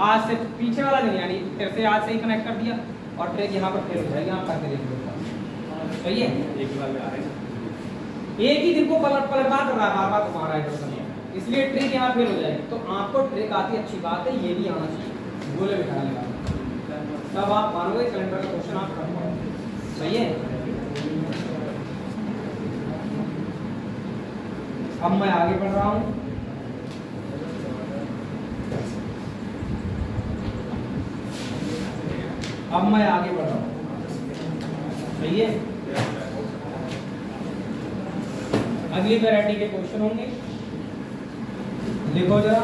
आज से पीछे वाला दिन यानी फिर से आज से ही कनेक्ट कर दिया, और ट्रिक यहाँ पर फेल हो जाएगी। यहाँ करके देख लो, सही है? एक ही दिन को पलटवार कर रहा है बार बार तुम्हारा है, इसलिए ट्रिक यहाँ फेल हो जाएगी। तो आपको ट्रिक आती अच्छी बात है, ये भी आना चाहिए, गोले बिठा लेगा तब आप मानोगे कैलेंडर का क्वेश्चन आप कर पाओगे। सही है? अब मैं आगे बढ़ रहा हूं। सही है? अगली वैरायटी के क्वेश्चन होंगे, लिखो जरा।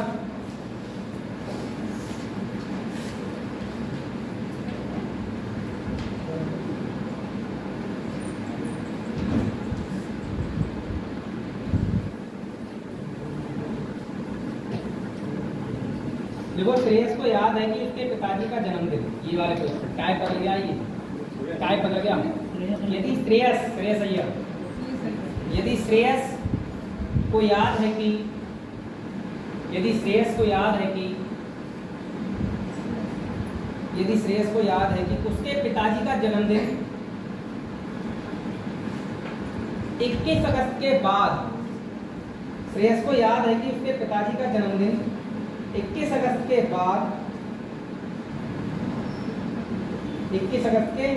देखो श्रेयस को याद है कि उसके पिताजी का जन्मदिन, ये वाले क्वेश्चन काय बदल गया, ये काय बदल गया। यदि श्रेयस अय्यर, यदि श्रेयस को याद है कि, यदि श्रेयस को याद है कि, यदि श्रेयस को याद है कि उसके पिताजी का जन्मदिन 21 अगस्त के बाद, श्रेयस को याद है कि उसके पिताजी का जन्मदिन 21 अगस्त के बाद, 21 अगस्त के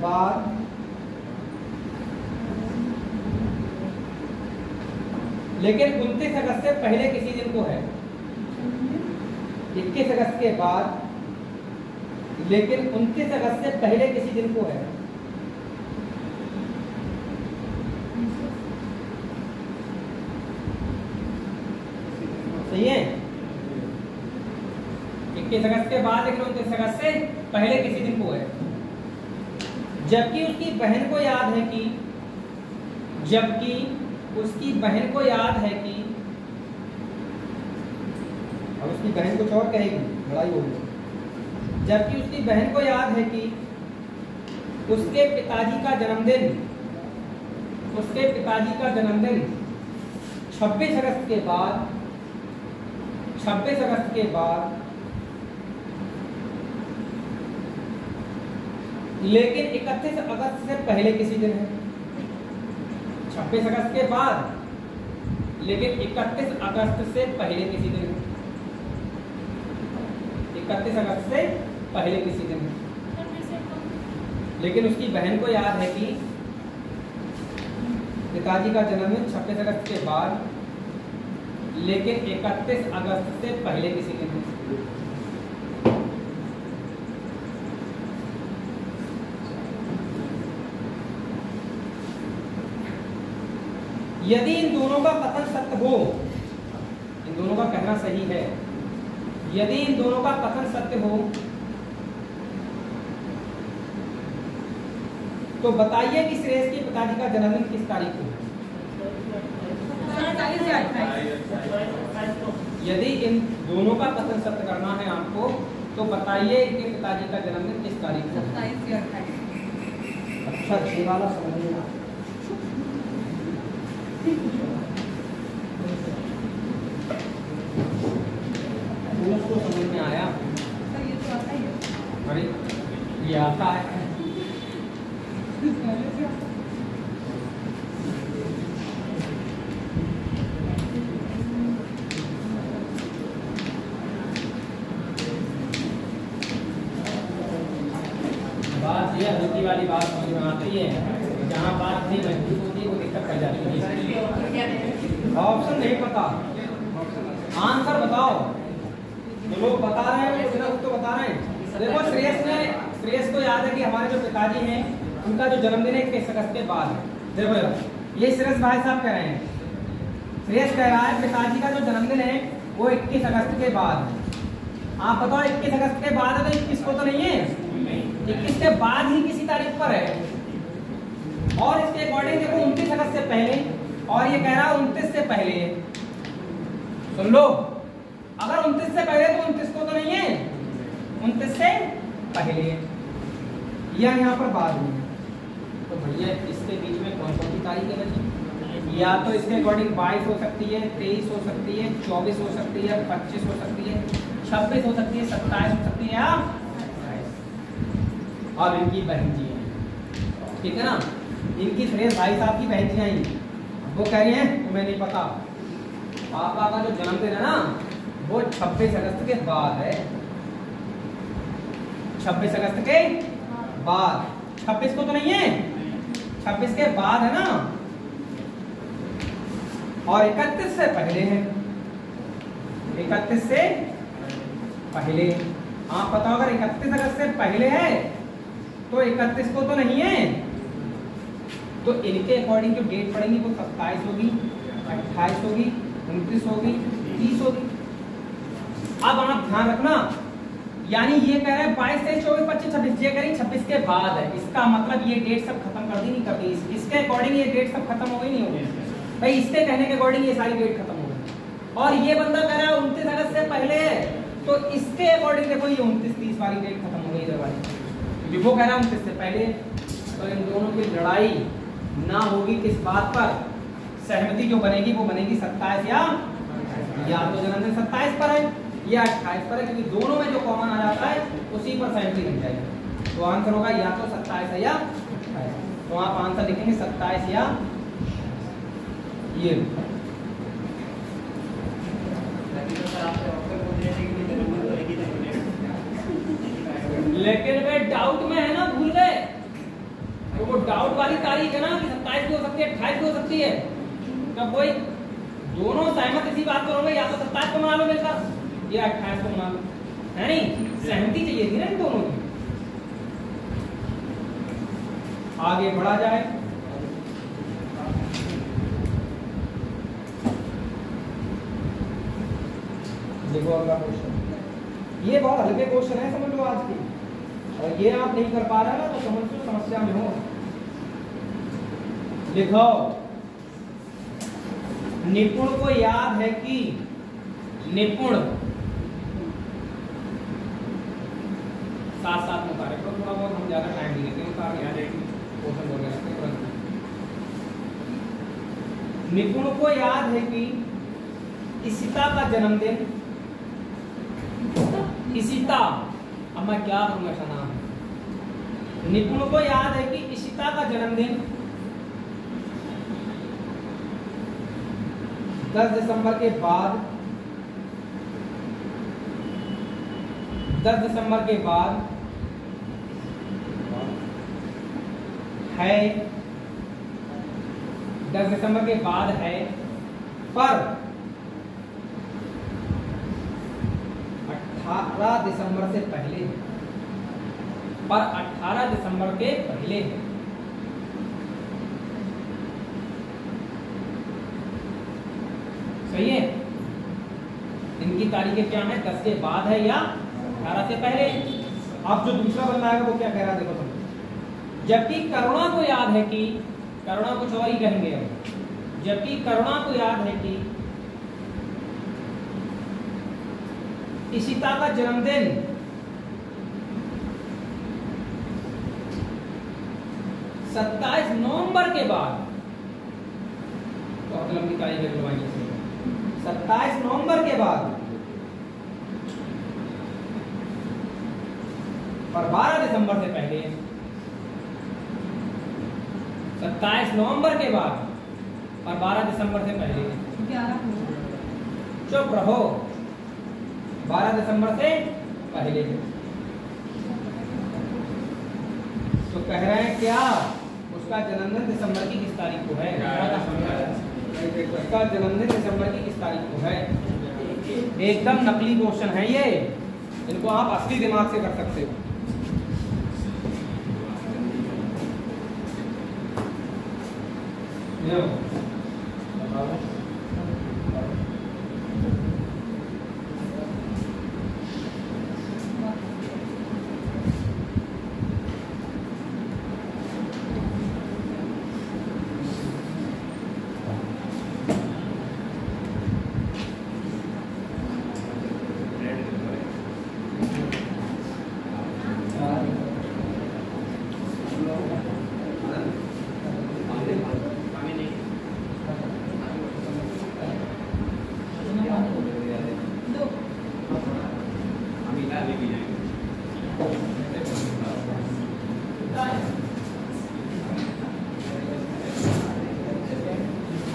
बाद लेकिन 29 अगस्त से पहले किसी दिन को है। 21 अगस्त के बाद लेकिन 29 अगस्त से पहले किसी दिन को है। सही है? 21 अगस्त के बाद लेकिन 29 अगस्त से पहले किसी दिन को है। जबकि उसकी बहन को याद है कि, जबकि उसकी बहन को याद है कि, और उसकी बहन कुछ और कहेगी, लड़ाई होगी। जबकि उसकी बहन को याद है कि उसके पिताजी का जन्मदिन 26 अगस्त के बाद लेकिन 31 अगस्त से पहले किसी दिन है। 26 अगस्त के बाद लेकिन 31 अगस्त से पहले किसी दिन है। 31 अगस्त से पहले किसी दिन है। लेकिन उसकी बहन को याद है कि पिताजी का जन्मदिन 26 अगस्त के बाद लेकिन 31 अगस्त से पहले किसी दिन है। यदि इन दोनों का कथन सत्य हो, इन दोनों का कहना सही है, यदि इन दोनों का कथन सत्य हो तो बताइए कि श्रेयस के पिताजी का जन्मदिन किस तारीख को है? यदि इन दोनों का कथन सत्य करना है आपको तो बताइए इनके पिताजी का जन्मदिन किस तारीख को है? अच्छा, ये वाला समझ में आया। उसको समझ में आया। अरे ये आता है। बात ये हल्की वाली बात समझ में आती है, जहाँ बात नहीं मजबूत होती है वो दिक्कत कर जाती है। ऑप्शन नहीं पता, आंसर बताओ। जो लोग बता रहे हैं वो तो बता रहे हैं। देखो श्रेयस को याद है कि हमारे जो पिताजी हैं उनका जो जन्मदिन है 21 अगस्त के बाद है। देखो ये श्रेयस भाई साहब कह रहे हैं, श्रेयस कह रहा है पिताजी का जो जन्मदिन है वो 21 अगस्त के बाद है। आप बताओ 21 अगस्त के बाद है तो 21 को तो नहीं है, 21 के बाद ही किसी तारीख पर है। और इसके अकॉर्डिंग देखो 29 अगस्त से पहले, और ये कह रहा है 29 से पहले। सुन लो, अगर 29 से पहले तो 29 को तो नहीं है, 29 से पहले या यहाँ पर बाद में। तो भैया इसके बीच में कौन कौन सी तारीख है बची? या तो इसके अकॉर्डिंग 22 हो सकती है, 23 हो सकती है, 24 हो सकती है, 25 हो सकती है, 26 हो सकती है, 27 हो सकती है या 28। अब इनकी बहन जी हैं, ठीक है ना, इनकी श्रेयस भाई साहब की बहन जी आई, वो कह रही हैं तुम्हें नहीं पता, पापा का जो जन्मदिन है ना वो 26 अगस्त के बाद है। 26 अगस्त के बाद, 26 को तो नहीं है, 26 के बाद है ना, और 31 से पहले है, 31 से पहले। आप बताओ अगर 31 अगस्त से पहले है तो 31 को तो नहीं है, तो इनके अकॉर्डिंग जो डेट पड़ेगी वो 27 होगी, 28 होगी, 29 होगी, 30 होगी। अब आप ध्यान रखना, यानी ये कह रहे हैं 22, 23, 24, 25, 26, ये करेंगे 26 के बाद है। इसका मतलब ये डेट सब खत्म कर दी नहीं कर दी, इसके अकॉर्डिंग ये डेट सब खत्म हो गई नहीं हो गई भाई, इसके कहने के अकॉर्डिंग ये सारी डेट खत्म हो गई। और ये बंदा कह रहा है 29 अगस्त से पहले है, तो इसके अकॉर्डिंग देखो ये 29, 30 वाली डेट खत्म हो गई इधर वाली, क्योंकि वो कह रहा है 29 से पहले। तो इन दोनों की लड़ाई ना होगी किस बात पर, सहमति जो बनेगी वो बनेगी 27 या तो जन्मदिन 27 पर है या 28 पर है, क्योंकि दोनों में जो कॉमन आ जाता है उसी पर सहमति बन जाएगी। तो आंसर होगा या तो 27 है या 28। तो आप आंसर लिखेंगे 27 या ये। लेकिन वे डाउट में है ना, भूल गए, तो वो डाउट वाली तारीख है ना कि 27 भी हो सकती है, 28 भी हो सकती है। तो कोई दोनों सहमत इसी बात पर होंगे, या तो 27 को मान लो मिलकर या 28 को मान लो, है नहीं, सहमति चाहिए थी ना इन दोनों की। आगे बढ़ा जाए, देखो अगला क्वेश्चन, ये बहुत हल्के क्वेश्चन है समझ लो आज की, और ये आप नहीं कर पा रहे ना तो समझ लो समस्या में हो। लिखो, निपुण को याद है कि निपुण, साथ साथ में कार्य करो, थोड़ा बहुत हम ज्यादा टाइम भी लेते हैं। का क्वेश्चन बोल रहे हैं। निपुण को याद है कि इशिता का जन्मदिन, इशिता, अब मैं क्या करूंगा शना, निपुण को याद है कि इशिता का जन्मदिन 10 दिसंबर के बाद, 10 दिसंबर के बाद है, 10 दिसंबर के बाद है, पर 18 दिसंबर से पहले, पर 18 दिसंबर के पहले है। सही है। इनकी तारीखें क्या है, 10 के बाद है या 18 से पहले। अब जो दूसरा बंदा आएगा वो क्या कह रहा है देखो तुम। जबकि करुणा को याद है कि, करुणा कुछ और ही कहेंगे अब, जबकि करुणा को याद है कि इशिता का जन्मदिन 27 नवंबर के बाद, बहुत लंबी तारीख है, 27 नवंबर के बाद और 12 दिसंबर से पहले, 27 नवंबर के बाद और 12 दिसंबर से पहले। चुप रहो, 12 दिसंबर से पहले। तो कह रहे हैं क्या, उसका जन्मदिन दिसंबर की किस तारीख को है, उसका जन्मदिन दिसंबर की किस तारीख को है। एकदम नकली क्वेश्चन है ये, इनको आप असली दिमाग से कर सकते हो।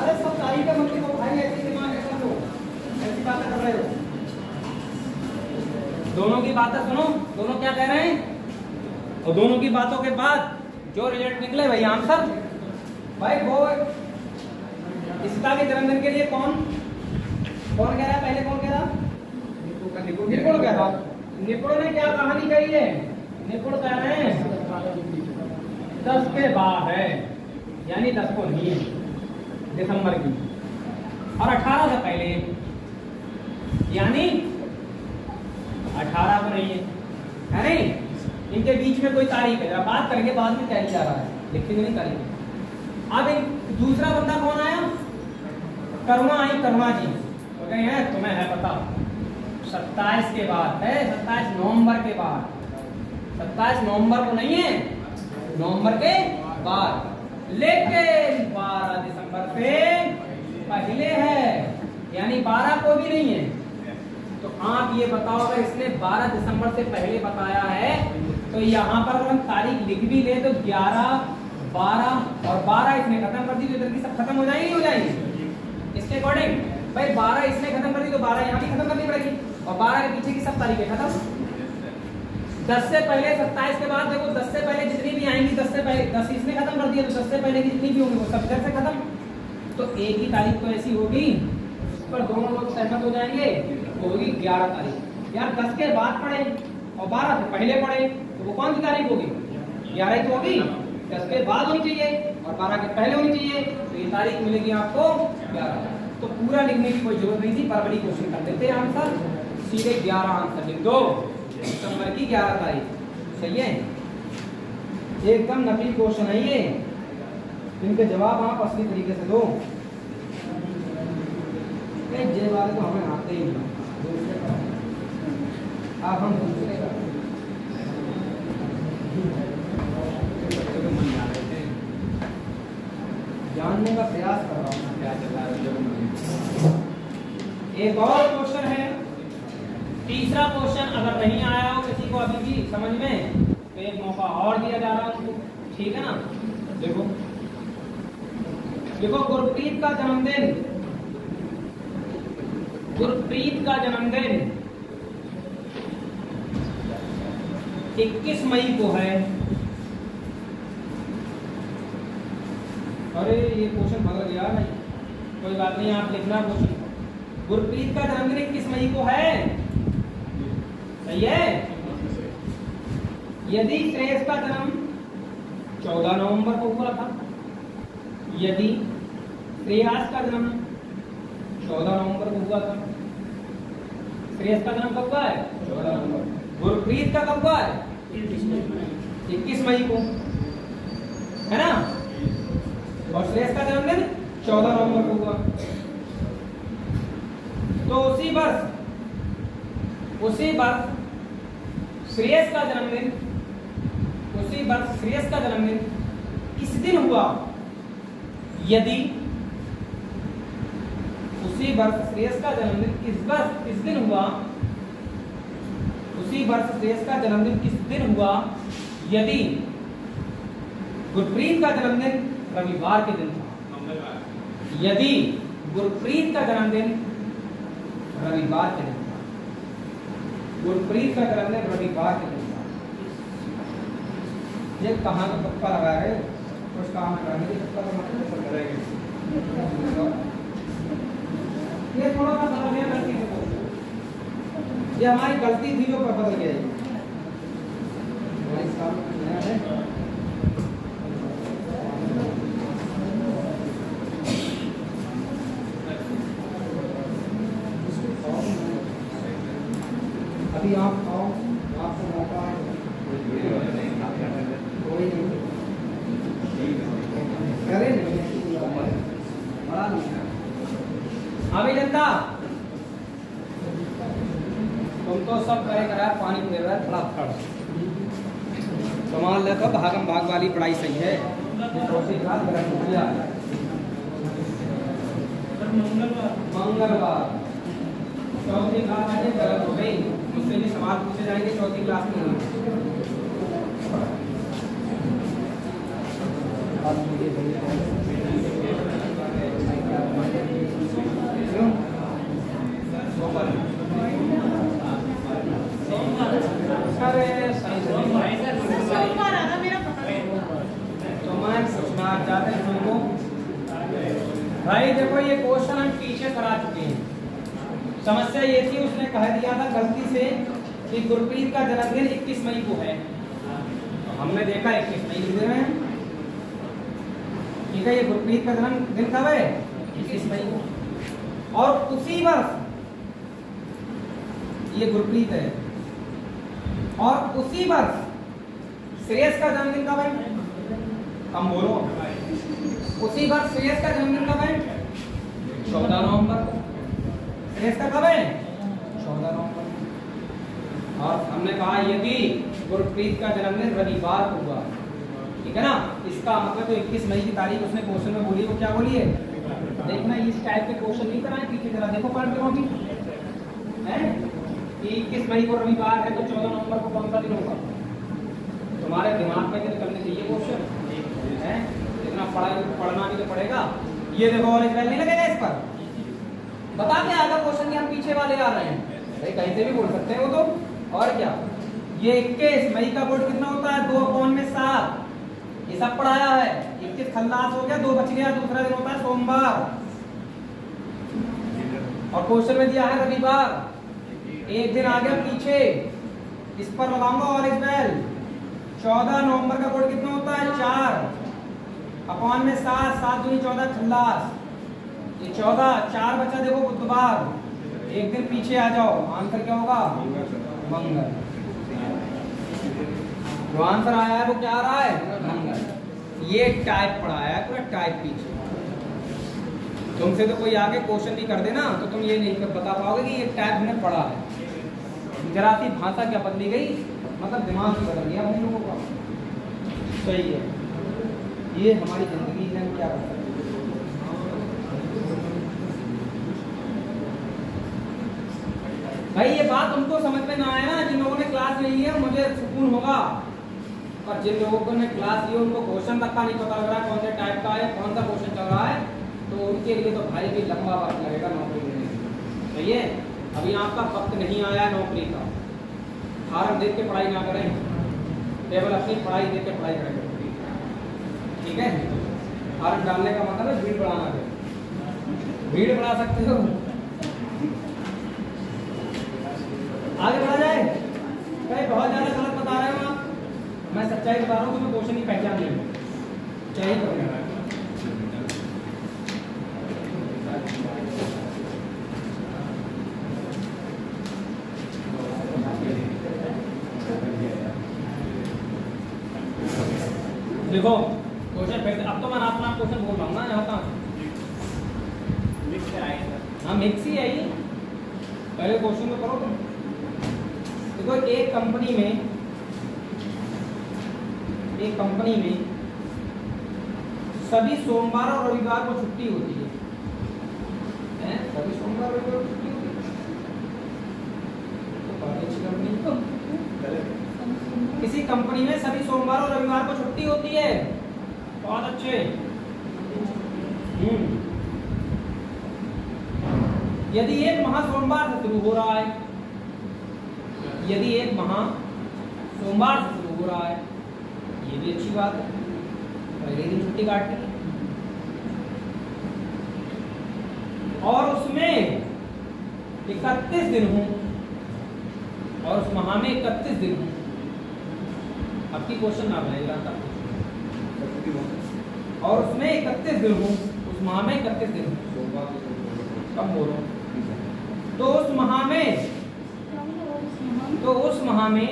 अरे सब तारीख का मतलब वो भाई ऐसी दिमाग है तो ऐसी बातें कर रहे हो। दोनों की बातें सुनो, दोनों क्या कह रहे हैं, और दोनों की बातों के बाद जो रिजल्ट निकले वही आंसर। भाई वो इशिता के जन्मदिन के लिए कौन कौन कह रहा है, पहले कौन कह रहा, निपुण कह रहा। निपुण ने क्या कहानी कही है, निपुण कह रहे हैं 10 के बाद है, यानी 10 को नहीं है दिसंबर की, और 18 से पहले यानी 18 को नहीं है नहीं। इनके बीच में कोई तारीख है, जरा बात करेंगे बाद में क्या ही जा रहा है, लिखेंगे नहीं तारीख। अब एक दूसरा बंदा कौन आया, करुणा आई, करुणा जी तो कहीं है, तुम्हें है पता 27 के बाद है, 27 नवंबर के बाद, 27 नवंबर को नहीं है, नवंबर के बाद, लेकिन 12 दिसंबर से पहले है, यानी 12 को भी नहीं है। तो आप ये बताओ, अगर इसने 12 दिसंबर से पहले बताया है तो यहाँ पर अगर हम तारीख लिख भी ले तो 11, 12 और 12 इसने खत्म कर दी तो इधर की सब खत्म हो जाएंगी, हो जाएंगी इसके अकॉर्डिंग। भाई 12 इसने खत्म कर दी तो 12 यहाँ भी खत्म करनी पड़ेगी, और 12 के पीछे की सब तारीखें खत्म। 10 से पहले 27 के बाद देखो, 10 से पहले जितनी भी आएंगी, 10 से पहले 10 इसने खत्म कर दिया तो 10 से पहले की जितनी भी होंगी वो सब इधर से खत्म। तो एक ही तारीख तो ऐसी होगी उस पर दोनों लोग सहमत हो जाएंगे, वो होगी 11 तारीख। यार 10 के बाद पढ़े और 12 से पहले पढ़े तो वो कौन सी तारीख होगी, 11 तो होगी। 10 के बाद होनी चाहिए और 12 के पहले होनी चाहिए, तो ये तारीख मिलेगी आपको 11। तो पूरा लिखने की कोई जरूरत नहीं थी, पर बड़ी क्वेश्चन कर देते आंसर, सीधे 11 आंसर लिख दो, दिसंबर की 11 तारीख। सही है, एकदम नकली क्वेश्चन है ये, इनके जवाब आप असली तरीके से दो। जे वाले तो हमें आते ही नहीं, दूसरे का आप हम दूसरे का जानने का प्रयास कर रहा हूँ क्या चल रहा है। एक और क्वेश्चन है, तीसरा क्वेश्चन अगर नहीं आया हो किसी को अभी भी समझ में तो एक मौका और दिया जा रहा है उनको, ठीक है ना। देखो देखो गुरप्रीत का जन्मदिन, गुरप्रीत का जन्मदिन 21 मई को है। अरे ये क्वेश्चन बदल गया भाई, कोई बात नहीं, आप लिखना क्वेश्चन। गुरप्रीत का जन्मदिन 21 मई को है, सही है। यदि श्रेयस का जन्म 14 नवंबर को हुआ था, यदि श्रेयस का जन्म 14 नवंबर को हुआ था, श्रेयस का जन्म कब हुआ है? 14 नवंबर। गुरप्रीत का कब हुआ है? 21 मई को, है ना। और श्रेयस का जन्मदिन 14 नवंबर को हुआ। तो उसी वर्ष श्रेयस का जन्मदिन, उसी वर्ष श्रेयस का जन्मदिन किस दिन हुआ? यदि उसी वर्ष श्रेयस का जन्मदिन किस दिन हुआ? उसी वर्ष श्रेयस का जन्मदिन किस दिन हुआ यदि गुरप्रीत का जन्मदिन रविवार के दिन था? यदि गुरप्रीत का जन्मदिन रविवार के दिन था, गुरप्रीत का जन्मदिन रविवार के दिन था। ये कहाँ का तुक्का लगा है? कुछ काम करने की तुक्का तो मतलब करेंगे। ये थोड़ा सा बदल गया गलती से, ये हमारी गलती थी जो बदल गया है। अभी आप आओ, आपको मौका कोई करे नहीं, बड़ा नहीं। अभी जनता तुम तो सब करे करा, पानी पी रहा है फटाफट। संभाल ले तो भागम भाग वाली पढ़ाई सही है। मंगलवार चौथी क्लास आज गलत हो गई, मुझसे भी सवाल पूछे जाएंगे चौथी क्लास में। भाई देखो ये क्वेश्चन हम पीछे करा चुके हैं। समस्या ये थी, उसने कह दिया था गलती से कि गुरप्रीत का जन्मदिन 21 मई को है, तो हमने देखा 21 मई के दिन है, ठीक है। ये गुरप्रीत का जन्मदिन कब है? 21 मई को। और उसी वर्ष ये गुरप्रीत है, और उसी वर्ष श्रेयस का जन्मदिन कब है? हम बोलो, उसी वर्ष श्रेयस का जन्मदिन कब है? 14 नवंबर को। श्रेयस का कब है? 14 नवंबर। और हमने कहा यदि गुरप्रीत का जन्मदिन रविवार को हुआ, ठीक है ना, इसका मतलब तो 21 मई की तारीख उसने क्वेश्चन में बोली, वो क्या बोली है? देखना इस टाइप के क्वेश्चन नहीं कराए पीछे, जरा देखो पढ़ के अभी है कि 21 मई को रविवार है तो 14 नवंबर को कौन सा दिन होगा? तुम्हारे दिमाग में तो करने चाहिए क्वेश्चन है, इतना पढ़ना भी तो पड़ेगा। ये देखो और इस नहीं लगेगा इस पर, बता के आगे क्वेश्चन के हम पीछे वाले आ रहे हैं, भाई कहीं से भी बोल सकते हैं वो तो। और क्या ये 21 मई का बोर्ड कितना होता है? 2/7, ये सब पढ़ाया है। 21 खल्लास हो गया, 2 बच गया, दूसरा दिन होता है सोमवार, और क्वेश्चन में दिया है रविवार, एक दिन आ गया पीछे, इस पर लगाऊंगा और इस बेल। 14 नवंबर का कोड कितना होता है? 4/7, 7 दूनी 14 खल्लास, ये 14, 4 बचा देखो बुधवार, एक दिन पीछे आ जाओ, आंसर क्या होगा? मंगल। जो आंसर आया है वो क्या आ रहा है? मंगल। ये टाइप पढ़ाया है, पूरा टाइप पीछे। तुमसे तो कोई आगे क्वेश्चन नहीं कर देना तो तुम ये नहीं बता पाओगे कि ये टाइप हमने पढ़ा है। जरा सी भाषा क्या बदली गई, मतलब दिमाग ही बदल गया हम लोगों का। सही है, ये हमारी जिंदगी है, क्या कर सकते हैं। बात उनको समझ में ना आए ना जिन लोगों ने क्लास नहीं ली है, मुझे सुकून होगा, और जिन लोगों ने क्लास ली उनको क्वेश्चन तक का नहीं पता लग रहा है कौन से टाइप का है, कौन सा क्वेश्चन चल रहा है, तो उनके लिए तो भाई भी लंबा वक्त लगेगा नौकरी मिलने में। सही है, अभी आपका वक्त नहीं आया नौकरी का। फार्म देख के पढ़ाई ना करें, केवल अपनी पढ़ाई देख के पढ़ाई करें, ठीक है। फार्म डालने का मतलब है भीड़ बढ़ाना है, भीड़ बढ़ा सकते हो। आगे बढ़ा जाए, कहीं बहुत ज्यादा गलत बता रहे हो आप, मैं सच्चाई बता रहा हूँ कि मैं क्वेश्चन की पहचान नहीं हूँ, चाहिए करूँगा। देखो क्वेश्चन फिर अब तो मैं अपना क्वेश्चन बोल रहा हूँ ना, यहाँ तक हाँ मिक्स ही है ये, पहले क्वेश्चन तो करो तुम। देखो एक कंपनी में सभी सोमवार और रविवार को छुट्टी होती है, सभी सोमवार और रविवार को छुट्टी होती है, तो बहुत अच्छी कंपनी। किसी कंपनी में सभी सोमवार और रविवार को छुट्टी होती है, बहुत अच्छे। यदि एक माह सोमवार से शुरू हो रहा है, यदि एक माह सोमवार से शुरू हो रहा है, ये भी अच्छी बात है, पहले दिन छुट्टी काटनी है, और उसमें 31 दिन हो, और उस माह में 31 दिन हो। आपकी क्वेश्चन ना बनाएगा, और उसमें 31 दिन हो, उस माह में 31 दिन हो, कब बोलो, तो उस माह में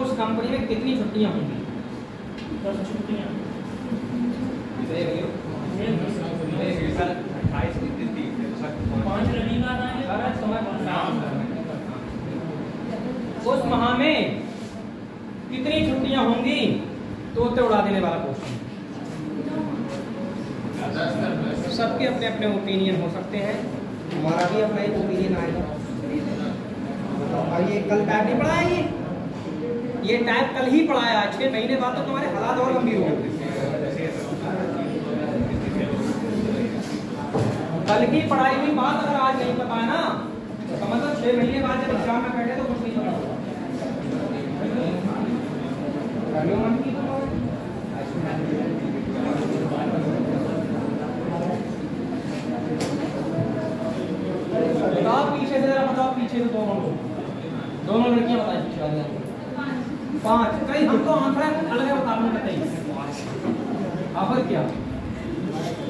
उस कंपनी में कितनी छुट्टियां होंगी? 10 छुट्टियां। 5 रविवार आएंगे। उस माह में कितनी छुट्टियां होंगी? तो उड़ा देने वाला क्वेश्चन। सबके अपने अपने ओपिनियन हो सकते हैं, हमारा भी अपना एक ओपिनियन आएगा। और ये कल टाइप नहीं पढ़ाया, ये टाइप कल ही पढ़ाया, 6 महीने बाद तो तुम्हारे हालात और गंभीर हो गए। कल की पढ़ाई हुई बात अगर आज नहीं पता है ना, तो मतलब 6 महीने बाद जब एग्जाम में बैठे तो कुछ नहीं पता होगा। बताओ पीछे से जरा बताओ, पीछे से दोनों लड़कियां बताएं पीछे वाली। 5 कहीं हम तो आंसर अलग बता रहे हैं, अब क्या?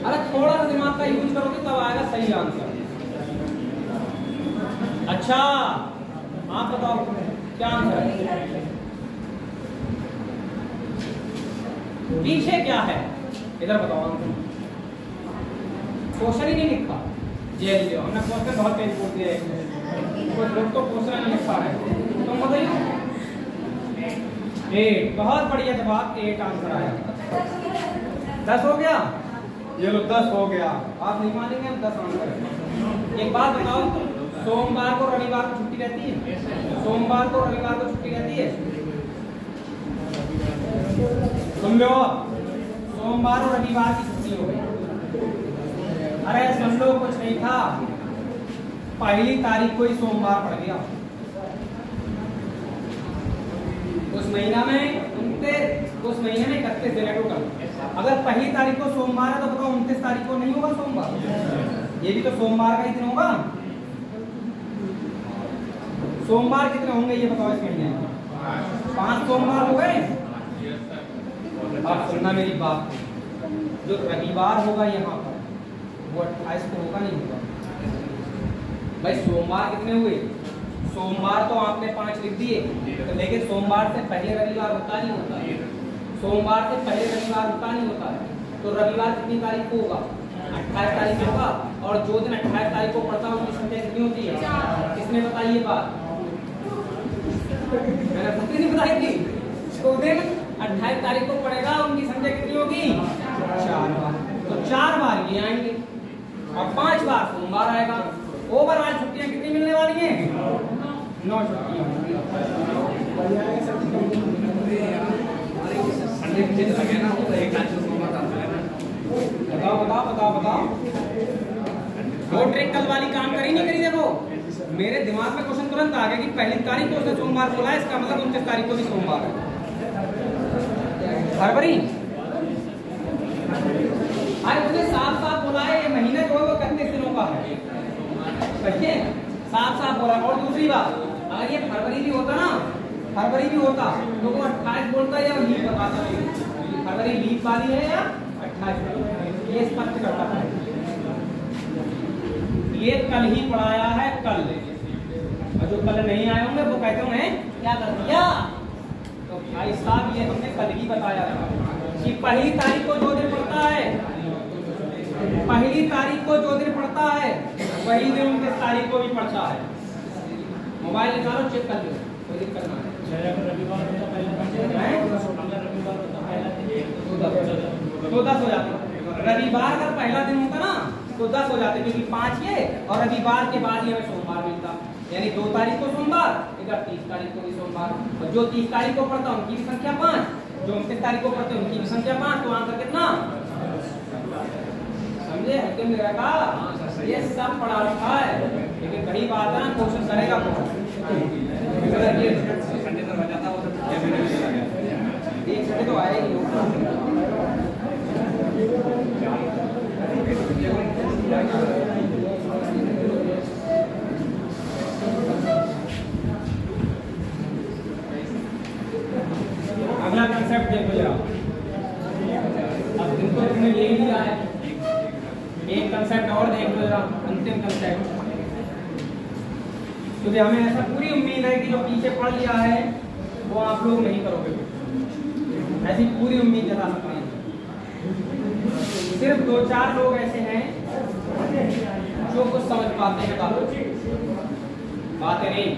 अरे थोड़ा सा दिमाग का यूज करोगे तब आएगा सही आंसर। अच्छा आप बताओ क्या आंसर है? पीछे क्या है इधर बताओ आंसर। क्वेश्चन ही नहीं लिखा, ये लीजिए हमने क्वेश्चन बहुत तेज बोल दिया है, कुछ लोग तो क्वेश्चन नहीं लिख पा रहे। तुम बताइए 8, बहुत बढ़िया जवाब, 8 आंसर आया। 10 हो गया, ये लो 10 हो गया। आप नहीं मानेंगे, हम 10 आंसर है। एक बात बताओ, सोमवार को रविवार को छुट्टी रहती है? सोमवार को रविवार को छुट्टी रहती है? सुन लो, सोमवार और रविवार की छुट्टी हो गई। अरे सुन लो, कुछ नहीं था, पहली तारीख को ही सोमवार पड़ गया। उस महीना में 31 दिन है टोटल। अगर पहली तारीख को सोमवार है तो बताओ 29 तारीख को नहीं होगा सोमवार? ये भी तो सोमवार का ही दिन होगा। सोमवार कितने होंगे ये बताओ इस महीने में? 5 सोमवार हो गए। अब सुनना मेरी बात, जो रविवार होगा यहाँ पर वो 28 को होगा नहीं होगा? भाई सोमवार कितने हुए? सोमवार तो आपने 5 लिख दिए, तो लेकिन सोमवार से पहले रविवार होता नहीं होता है। सोमवार से पहले रविवार होता नहीं होता है, तो रविवार कितनी तारीख को होगा? 28 तारीख को होगा। और जो दिन 28 तारीख को पड़ता है उसकी संख्या कितनी होती है? किसने बताई ये बात? मैंने पता नहीं बताई थी। तो दिन 28 तारीख को पड़ेगा, उनकी संख्या कितनी होगी? 4 बार। तो 4 बार ये आएंगे और 5 बार सोमवार आएगा। ओवरऑल छुट्टियां कितनी मिलने वाली हैं? 9 छुट्टियां। संडे मुझे लगे ना तो एक आज सोमवार आता है ना। बताओ। दो ट्रिक कल वाली काम करी नहीं करी? देखो मेरे दिमाग में क्वेश्चन तुरंत आ गया कि पहली तारीख को उसने सोमवार बोला है, इसका मतलब 29 तारीख को भी सोमवार है। फरवरी अरे उसने साफ बोला है ये महीना जो है वो 31 दिनों का है। सही है, साफ बोला। और दूसरी बात, अगर ये फरवरी भी होता तो वो 28 बोलता या लीप बताता, फरवरी लीप वाली है या 28, ये स्पष्ट करता है। ये कल ही पढ़ाया है, कल। और जो कल नहीं आए होंगे वो कहते होंगे क्या कर दिया। तो भाई साहब ये हमने कल ही बताया था कि पहली तारीख को जो दिन पड़ता है, वही दिन 29 तारीख को भी पड़ता है। मोबाइल निकालो, चेक कर लो, कोई दिक्कत ना है। तो 10 हो जाते। रविवार का पहला दिन होता ना तो 10 हो जाते, क्योंकि 5 ये और रविवार के बाद ये हमें सोमवार मिलता, यानी 2 तारीख को सोमवार, इधर 30 तारीख को भी सोमवार। और जो 30 तारीख को पड़ता उनकी भी संख्या 5, जो 29 तारीख को पड़ते उनकी भी संख्या 5, तो आंसर कितना? समझे? हल्के रहेगा, ये सब पढ़ा रखा है, लेकिन वही बात है ना, क्वेश्चन करेगा कौन? संडे तो बचा था वो एक संडे तो आया ही अगला कंसेप्ट देखो जरा। अब दिन तो तुमने ले लिया है, एक कंसेप्ट और देख लो जरा, अंतिम कंसेप्ट। क्योंकि हमें ऐसा पूरी उम्मीद है कि जो पीछे पढ़ लिया है वो आप लोग नहीं करोगे, ऐसी पूरी उम्मीद जता सकते हैं। सिर्फ 2-4 लोग ऐसे हैं जो कुछ समझ पाते हैं बातें नहीं,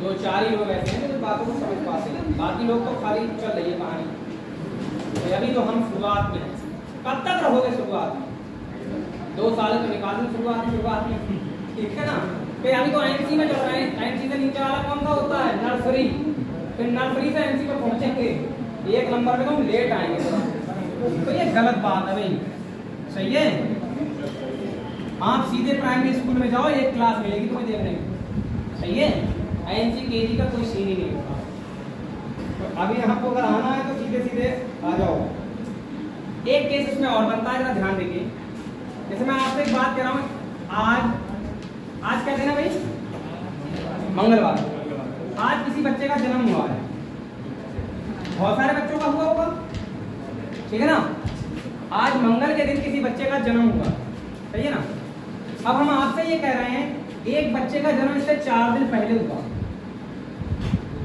2-4 ही लोग ऐसे हैं जो बातों को समझ पाते हैं, बाकी लोग तो खाली चल रही है कहानी। तो अभी तो हम शुरुआत में, कब तक रहोगे शुरुआत में? 2 साल तो निकाल दो शुरुआत में, ठीक है ना? फिर अभी तो एनसी में चल रहे हैं, एनसी से नीचे वाला कौन सा होता है? नर्सरी। फिर नर्सरी से एनसी पर पहुंचेंगे, 1 नंबर में तो हम लेट आएंगे, तो ये गलत बात है भाई। सही है, आप सीधे प्राइमरी स्कूल में जाओ, एक क्लास मिलेगी तुम्हें देखने को। सही है, एनसी केजी का कोई सीन ही नहीं होता। तो अभी आपको अगर आना है तो सीधे आ जाओ। एक केस इसमें और बनता है, जरा ध्यान देखिए। जैसे मैं आपसे एक बात कह रहा हूँ, आज क्या दिन है भाई? मंगलवार। आज किसी बच्चे का जन्म हुआ है, बहुत सारे बच्चों का हुआ होगा, ठीक है ना? आज मंगल के दिन किसी बच्चे का जन्म हुआ, सही है ना? अब हम आपसे ये कह रहे हैं एक बच्चे का जन्म इससे 4 दिन पहले हुआ,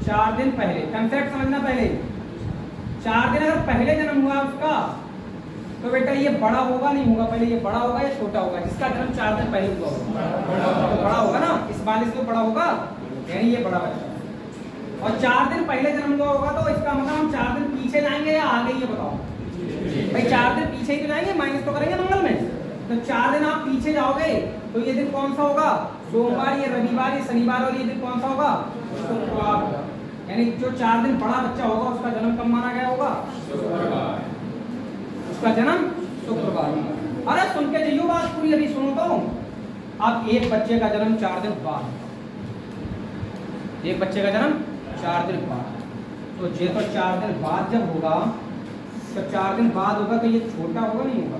4 दिन पहले। कंसेप्ट समझना पहले, 4 दिन अगर पहले जन्म हुआ उसका तो बेटा ये बड़ा होगा नहीं होगा? पहले ये बड़ा होगा या छोटा होगा? जिसका जन्म 4 दिन पहले हुआ होगा तो बड़ा होगा ना, इस बार इसको बड़ा होगा, यानी ये बड़ा बच्चा। और 4 दिन पहले जन्म हुआ होगा तो इसका मतलब हम 4 दिन पीछे जाएंगे या आगे? ये बताओ भाई, 4 दिन पीछे ही तो जाएंगे, माइनस तो करेंगे मंगल में। तो 4 दिन आप पीछे जाओगे तो ये दिन कौन सा होगा? सोमवार, ये रविवार, ये शनिवार, और ये दिन कौन सा होगा? शुक्रवार। यानी जो 4 दिन बड़ा बच्चा होगा उसका जन्म कब माना गया होगा? शुक्रवार। उसका जन्म शुक्रवार। अरे सुन के जाइयो बात पूरी, अभी सुनो तो। अब एक बच्चे का जन्म 4 दिन बाद, एक बच्चे का जन्म 4 दिन बाद, तो ये तो 4 दिन बाद जब होगा तो 4 दिन बाद होगा तो ये छोटा होगा नहीं होगा?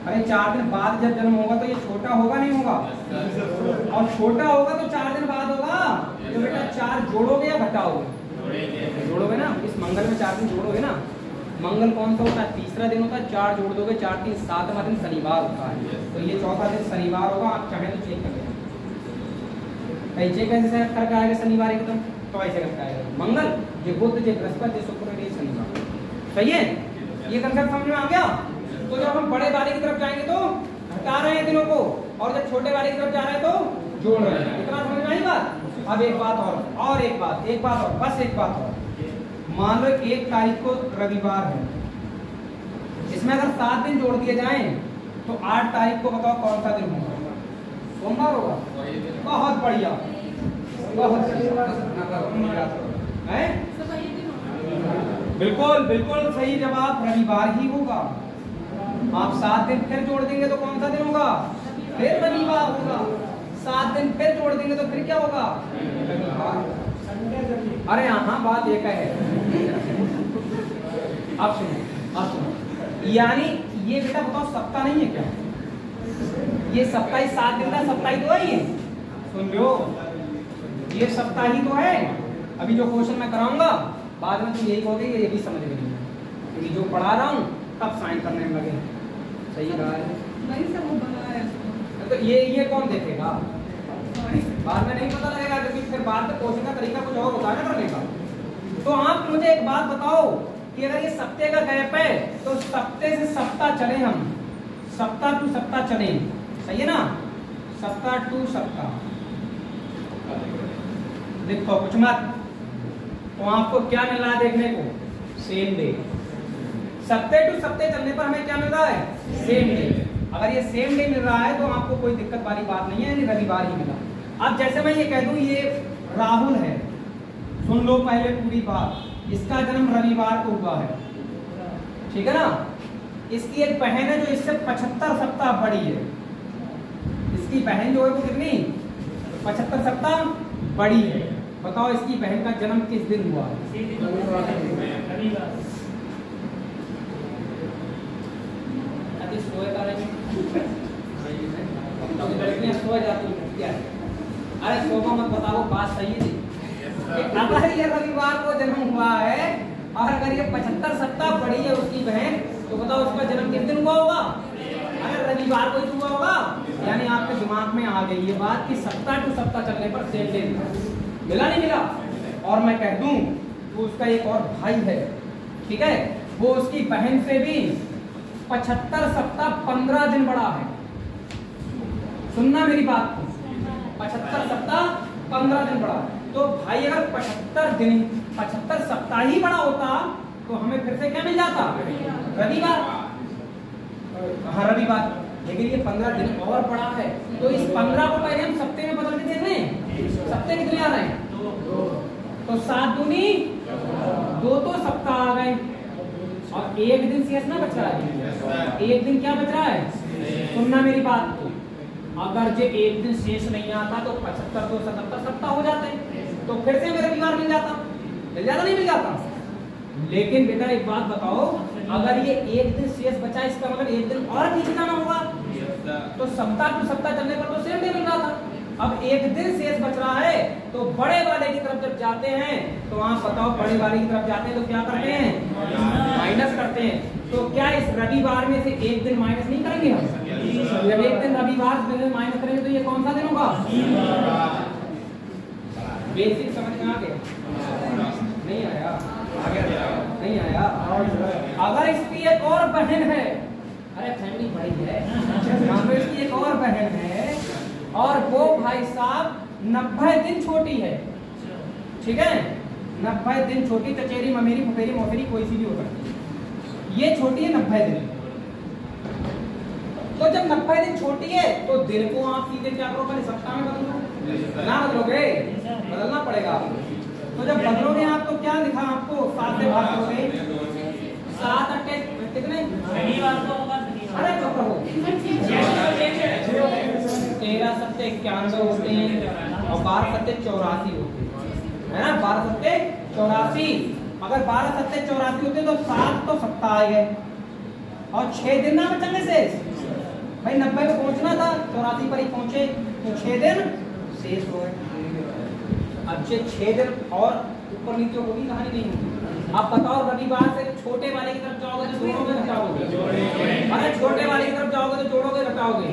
अरे 4 दिन बाद जब जन्म होगा तो ये छोटा होगा नहीं होगा? और छोटा होगा तो 4 दिन बाद होगा, तो बेटा 4 जोड़ोगे या घटाओगे? जोड़ोगे ना। इस मंगल में 4 दिन जोड़ोगे ना। मंगल कौन सा होता है? तीसरा दिन होता है, 4 जोड़ दोगे, 4 3 7वां दिन शनिवार होता है, तो ये चौथा दिन शनिवार होगा। आप चाहें तो चेक कर लें, कैसे करके आएगा शनिवार एकदम, तो ऐसे करके आएगा मंगल, ये बुध, ये बृहस्पति, ये शुक्र, ये शनिवार। सही है, ये कंसेप्ट समझ में आ गया? तो जब हम बड़े वाले की तरफ जाएंगे तो घटा रहे हैं दिनों को, और जब छोटे वाले की तरफ जा रहे हैं तो जोड़ रहे हैं। इतना समझ में आई बात? अब एक बात और एक बात और, बस एक बात और। मान लो 1 तारीख को रविवार है, इसमें अगर 7 दिन जोड़ दिए जाएं तो 8 तारीख को बताओ कौन सा दिन होगा? सोमवार होगा। वही दिन। बहुत बढ़िया, बहुत बढ़िया है। सब वही दिन होगा। बिल्कुल बिल्कुल सही जवाब, रविवार ही होगा। आप 7 दिन फिर जोड़ देंगे तो कौन सा दिन होगा? फिर रविवार होगा। 7 दिन फिर जोड़ देंगे तो फिर क्या होगा? रविवार। अरे यहाँ बात एक है, आप सुनो, यानी ये बेटा बताओ सप्ताह नहीं है क्या? ये सप्ताह ही 7 दिन का सप्ताह ही तो है ये, सुन लो, ये सप्ताह ही तो है। अभी जो क्वेश्चन मैं कराऊंगा बाद में तुम यही कहोगे ये भी समझ में नहीं है, क्योंकि जो पढ़ा रहा हूँ तब साइन करने में लगे। सही रहा है वही सब वो बना है उसको। तो ये कौन देखेगा? बाद में नहीं पता लगेगा, क्योंकि फिर बाद में क्वेश्चन का तरीका कुछ और होता है ना करने का। तो आप मुझे एक बात बताओ कि अगर ये सप्ताह का गैप है तो सप्ताह से सप्ताह चले, हम सप्ताह टू सप्ताह चले, सही है ना? सप्ताह टू सप्ताह देखो कुछ मत, तो आपको क्या मिल रहा है देखने को? Same day. सप्ताह टू सप्ताह चलने पर हमें क्या मिल रहा है? Same day. अगर ये सेम डे मिल रहा है तो आपको कोई दिक्कत वाली बात नहीं है, यानी रविवार ही मिला। अब जैसे मैं ये कह दूं ये राहुल है, सुन लो पहले पूरी बात, इसका जन्म रविवार को हुआ है, ठीक है ना? इसकी एक बहन है जो इससे 75 सप्ताह बड़ी है। इसकी बहन जो है वो कितनी? 75 सप्ताह बड़ी है। बताओ इसकी बहन का जन्म किस दिन हुआ है? अभी सोए का नहीं, लड़कियां सो जाती हैं क्या? अरे सोमा मत बताओ, बात सही है। अगर ये रविवार को जन्म हुआ है और अगर ये 75 सप्ताह बड़ी है उसकी बहन, तो बताओ उसका जन्म किस दिन हुआ होगा? अरे रविवार को ही हुआ होगा। यानी आपके दिमाग में आ गई ये बात कि सप्ताह टू सप्ताह चलने पर सेम डे मिला नहीं मिला। और मैं कह दूं तो उसका एक और भाई है, ठीक है, वो उसकी बहन से भी 75 सप्ताह 15 दिन बड़ा है। सुनना मेरी बात को, 75 सप्ताह 15 दिन बड़ा है। तो भाई अगर 75 सप्ताह ही बड़ा होता तो हमें फिर से क्या मिल जाता? रविवार। हाँ रविवार, लेकिन ये 15 दिन और बड़ा है, तो इस 15 को पहले हम सप्ताह में बदल के देख रहे हैं। सप्ताह कितने आ रहे हैं? तो 7 दूनी 2 तो सप्ताह आ गए, और एक दिन शेष ना बच रहा है। एक दिन क्या बच रहा है? सुनना मेरी बात को, अगर जो एक दिन शेष नहीं आता तो 75 तो 77 सप्ताह हो जाते हैं, तो फिर से मेरा रविवार मिल जाता नहीं मिल जाता? लेकिन बेटा एक बात बताओ, अगर ये एक दिन शेष बचा इसका मतलब एक दिन और पीछे जाना होगा, तो सप्ताह टू सप्ताह चलने पर तो सेम डे मिल रहा था। अब एक दिन शेष बच रहा है तो बड़े वाले की तरफ जब जाते हैं तो आप बताओ, बड़े वाले की तरफ जाते हैं तो क्या करते हैं? माइनस करते हैं। तो क्या इस रविवार में से एक दिन माइनस नहीं करेंगे हम? जब एक दिन रविवार में माइनस करेंगे तो ये कौन सा दिन होगा? बेसिक समझ में आ गया? नहीं आया? नहीं आया? अगर इसकी एक और बहन है, अरे फैमिली बड़ी है, अगर इसकी एक और बहन है और वो भाई साहब 90 दिन छोटी है, ठीक है, 90 दिन छोटी, चचेरी ममेरी फुफेरी मौसेरी कोई सी भी हो सकती है, ये छोटी है 90 दिन। तो जब 90 दिन छोटी है तो दिन को आप सीधे क्या करो? पहले सप्ताह में बदल दो। ना बदलोगे? बदलना पड़ेगा। तो जब बदलोगे आप तो क्या लिखा आपको? 7 से भाग करोगे, 7 अट्ठे कितने? अरे चुप रहो, 13 सत्ते 91 होते हैं और 12 सत्ते 84 होते हैं, है ना? 12 सत्ते 84। अगर 12 सत्ते 84 होते तो 7 तो सप्ताह आ गए और 6 दिन ना बचेंगे शेष। भाई 90 पे पहुंचना था, 84 पर ही पहुंचे, तो 6 दिन शेष हो गए। अब 6 दिन और ऊपर नीचे होगी, कहानी नहीं होगी। आप बताओ, रविवार से छोटे वाले की तरफ जाओगे तो जोड़ोगे घटाओगे? अरे छोटे वाले की तरफ जाओगे तो जोड़ोगे घटाओगे?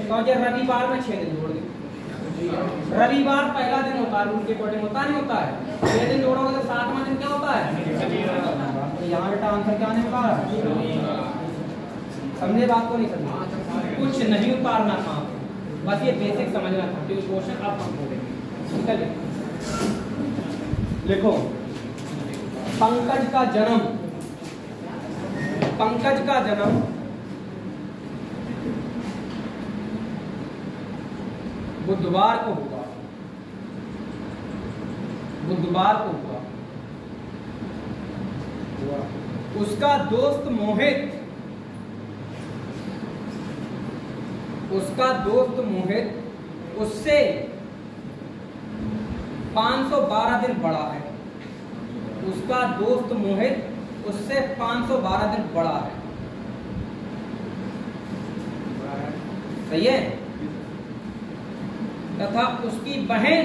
तो रविवार में 6 दिन जोड़ दो। रविवार पहला दिन होता है, रूल के अकॉर्डिंग होता नहीं होता है? 6 दिन जोड़ोगे तो 7वां दिन क्या होता है? तो यहाँ बेटा आंसर क्या आने वाला है? समझे बात को? नहीं समझे? कुछ नहीं उतारना था, बस ये बेसिक समझना था, क्योंकि क्वेश्चन अब हम हो गए। लिखो, पंकज का जन्म, पंकज का जन्म बुधवार को हुआ, बुधवार को हुआ। उसका दोस्त मोहित, उसका दोस्त मोहित उससे 512 दिन बड़ा है। उसका दोस्त मोहित उससे 512 दिन बड़ा है। सही है। तथा उसकी बहन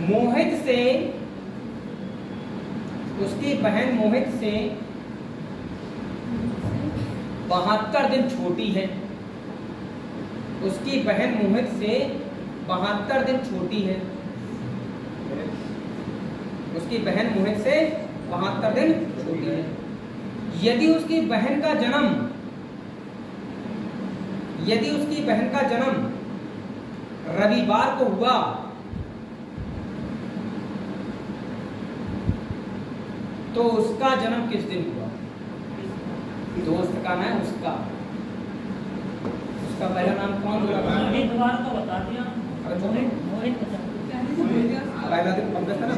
मोहित से, उसकी बहन मोहित से 72 दिन छोटी है। उसकी बहन मोहित से 72 दिन छोटी है। उसकी बहन मोहित से 72 दिन छोटी है। यदि उसकी बहन का जन्म रविवार को हुआ तो उसका जन्म किस दिन हुआ? दोस्त का ना है, उसका पहला नाम कौन बोला? बुधवार को बता दिया। अरे मोहित पहला दिन पंकज था ना।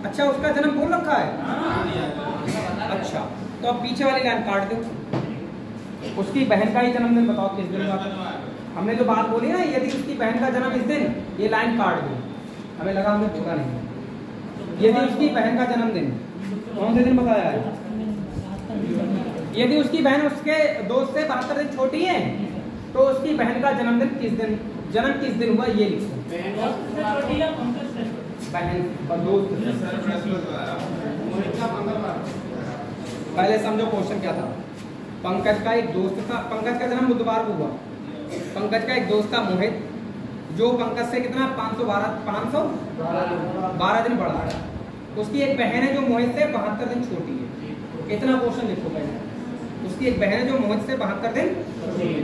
अच्छा, उसका जन्म बोल रखा है। अच्छा, तो अब पीछे वाली लाइन काट दो। उसकी बहन का ही जन्मदिन बताओ किस दिन हुआ। हमने जो बात बोली ना, यदि उसकी बहन का जन्म इस दिन, ये लाइन काट दो। हमें लगा हमने बोला नहीं। यदि उसकी बहन का जन्मदिन कौन से दिन बताया है? यदि उसकी बहन उसके दोस्त से 72 दिन छोटी है तो उसकी बहन का जन्म किस दिन हुआ, ये लिखो। बहन और दोस्त। पहले समझो क्वेश्चन क्या था। पंकज का एक दोस्त था, पंकज का जन्म बुधवार को हुआ। पंकज का एक दोस्त था मोहित, जो पंकज से कितना 512 दिन बड़ा है। उसकी एक बहन है जो मोहित से 72 दिन छोटी है। इतना क्वेश्चन लिखो पहले। उसकी एक बहन है जो मोहित से 72 दिन छोटी है।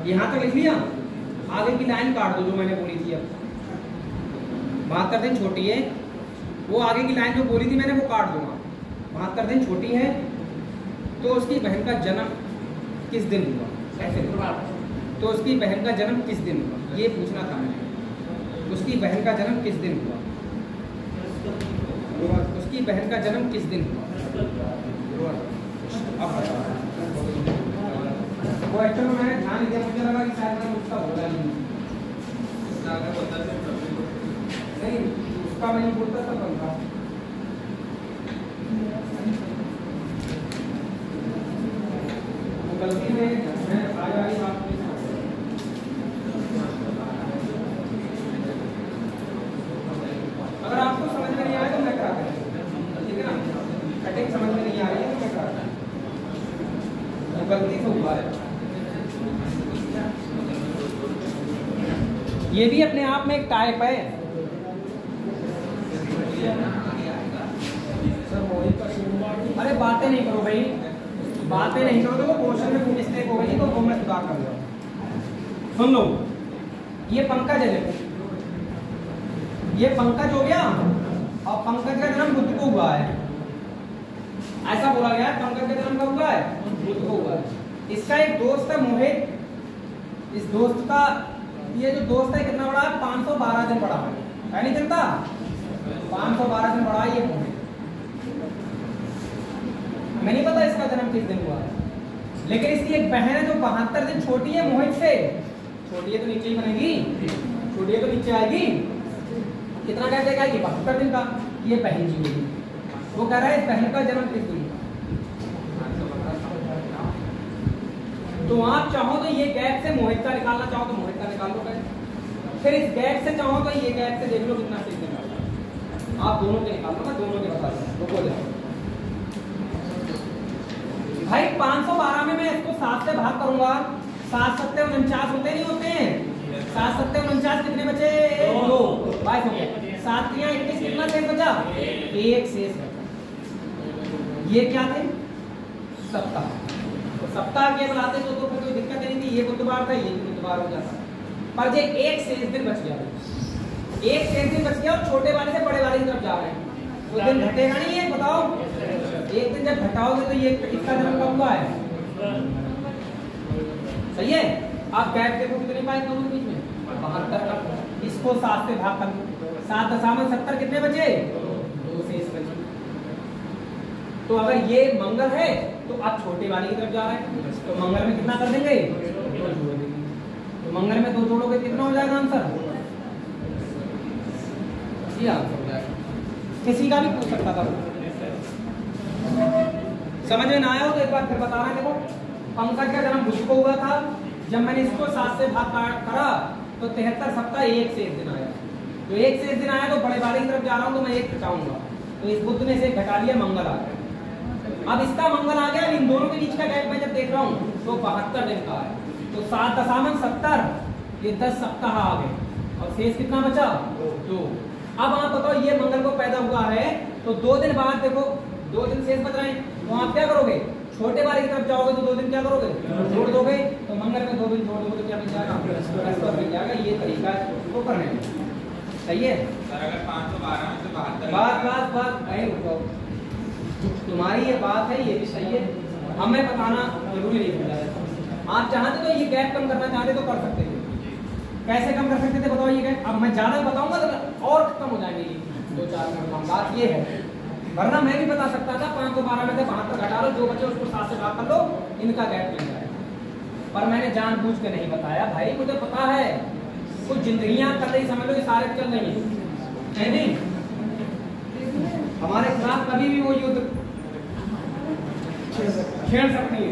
यहाँ तक लिख लिया। आगे की लाइन काट दो जो मैंने बोली थी। अब 72 दिन छोटी है, वो आगे की लाइन जो बोली थी मैंने वो काट दूंगा। 72 दिन छोटी है तो उसकी बहन का जन्म किस दिन हुआ? ऐसे तो उसकी बहन का जन्म किस दिन हुआ, ये पूछना था मैंने। उसकी बहन का जन्म किस दिन हुआ? उसकी बहन का जन्म किस दिन हुआ? अब वो एक्चुअली मैंने ध्यान नहीं दिया, मुझे लगा कि शायद मैंने उसका बोला नहीं, उसका मैं नहीं बोलता था पंखा। गलती में आज वाली बात नहीं। अगर आपको समझ में नहीं आया तो मैं करा दूं, ठीक है ना। कटिंग समझ में नहीं आ रही है तो मैं करा दूं, वो गलती से हुआ है। ये भी अपने आप में एक टाइप है। अरे बातें नहीं करो भाई, बातें नहीं करो तो वो क्वेश्चन में कोई मिस्टेक हो गई तो वो मैं सुधार कर दूंगा। सुन लो, ये पंकज है, ये पंकज हो गया और पंकज का जन्म बुध को हुआ है। ऐसा बोला गया है, पंकज का जन्म कब हुआ है? बुध को हुआ है। इसका एक दोस्त है मोहित, इस दोस्त का ये जो दोस्त है कितना बड़ा है? 512 दिन बड़ा है नहीं जनता? 512 दिन बड़ा है ये मोहित। हमें नहीं पता इसका जन्म किस दिन हुआ है, लेकिन इसकी एक बहन है जो 72 दिन छोटी है मोहित से। छोटी है तो नीचे ही बनेगी, छोटी है तो नीचे आएगी। कितना कह देगा? 72 दिन का। ये बहन जी होगी। वो कह रहा है इस बहन का जन्म किस दिन हुआ। तो आप चाहो तो ये गैप से मोहित का निकालना चाहो तो मोहित का निकाल लो, फिर इस गैप से चाहो तो ये गैप से देख लो कितना किस दिन होगा। आप दोनों के निकाल लो, मैं दोनों के बता दूंगा। भाई 512 में मैं इसको 7 से भाग करूंगा। 7 7 49 होते नहीं होते हैं? 7 7 49 कितने बचे? 2 22 हो गए। 7 3 21 कितना शेष बचा? 1 शेष बचा। ये क्या थे? सप्ताह। तो सप्ताह के बनाते तो फिर कोई दिक्कत नहीं थी। ये बुधवार था, ये बुधवार हो जाता, पर ये 1 शेष दिन बच गया। 1 शेष दिन बच गया और छोटे वाले से बड़े वाले की तरफ जा रहे हैं। तो दिन घटेगा नहीं है, बताओ। एक दिन जब घटाओगे तो ये इसका जन्म कब हुआ है? सही है। आप गैप देखो कितने पाए दोनों के बीच में 72 का। इसको 7 से भाग कर लो, 7.70 कितने बचे? 2 शेष बचे। तो अगर ये मंगल है तो आप छोटे वाले की तरफ जा रहे हैं, तो मंगल में कितना कर देंगे? 2 जोड़ देंगे। तो मंगल में 2 जोड़ोगे कितना हो जाएगा आंसर? ये आंसर हो जाएगा। किसी का भी पूछ सकता था। समझ में ना आया हो तो एक बार फिर बता रहे हैं। देखो पंकज का जन्म बुध को हुआ था। जब मैंने इसको 7 से भाग करा तो 73 सप्ताह 1 शेष दिन आया। तो 1 शेष दिन आया तो बड़े वाले की तरफ जा रहा हूँ तो मैं 1 घटाऊंगा, तो इस बुध में से घटा लिया, मंगल आ गया। अब इसका मंगल आ गया, इन दोनों के बीच का गैप मैं जब देख रहा हूँ तो 72 दिन का है। तो 7.70 ये 10 सप्ताह आ गए और शेष कितना बचा? 2। अब आप बताओ ये मंगल को पैदा हुआ है तो 2 दिन बाद देखो 2 दिन शेष बच रहे हैं, तो आप क्या करोगे? छोटे वाले की तरफ जाओगे तो 2 दिन क्या करोगे? जोड़ दोगे। तो मंगल में 2 दिन जोड़ दोगे तो क्या मिल जाएगा? मिल जाएगा। ये तरीका है उसको करने में। सही है सर। अगर 512 में से 72 बात नहीं रुको, तुम्हारी ये बात है, ये भी सही है, हमें बताना जरूरी नहीं है। आप चाहते तो ये गैप कम करना चाहते तो कर सकते थे। कैसे कम कर सकते थे बताओ ये गैप? अब मैं ज्यादा बताऊंगा तो और कम हो जाएंगे ये 2-4 मिनट। बात ये है, वरना मैं भी बता सकता था 512 में से 72 घटा लो, जो बचे उसको 7 से भाग कर लो, इनका गैप मिल जाएगा। पर मैंने जानबूझ के नहीं बताया भाई, मुझे पता है कुछ जिंदगियां कर रही, समझ लो ये सारे चल रही है नहीं? हमारे खिलाफ कभी भी वो युद्ध छेड़ सकती है,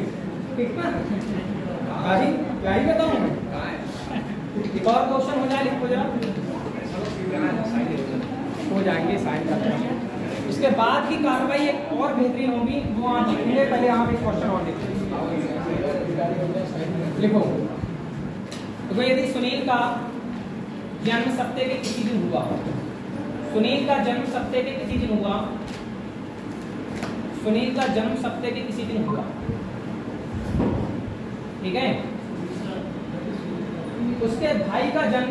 ठीक ना? क्या ही बताऊं मैं? एक और क्वेश्चन हो जाए, लिखो जरा। हो जाएंगे साइन करते हैं। उसके बाद की कार्रवाई एक और बेहतरीन होगी, वो आप लिखेंगे। पहले आप एक क्वेश्चन और लिखो। तो यदि सुनील का जन्म सप्ताह के किसी दिन हुआ, सुनील का जन्म सप्ताह के किसी दिन हुआ, सुनील का जन्म सप्ताह के किसी दिन हुआ, ठीक है? उसके भाई का जन्म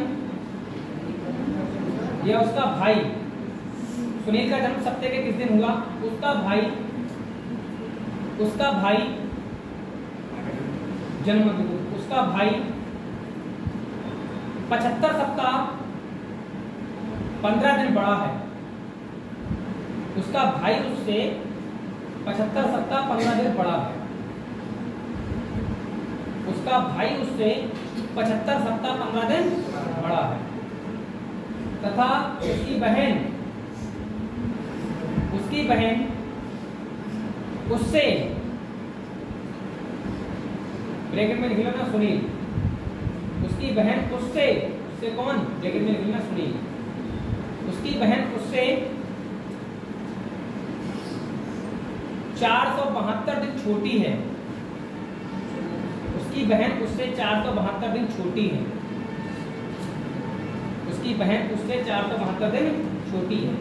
या उसका भाई, सुनील का जन्म सप्ताह के किस दिन हुआ, उसका भाई जन्म, उसका भाई 75 सप्ताह 15 दिन बड़ा है। उसका भाई उससे 75 सप्ताह 15 दिन बड़ा है। उसका भाई उससे 75 सप्ताह 15 दिन बड़ा है। तथा उसकी बहन उससे, ब्रैकेट में लिख लेना सुनील, उसकी बहन उससे कौन? ब्रैकेट में लिख लेना सुनील, उसकी बहन उससे 472 दिन छोटी है। उसकी बहन उससे 472 दिन छोटी है। उसकी बहन उससे 472 दिन छोटी है।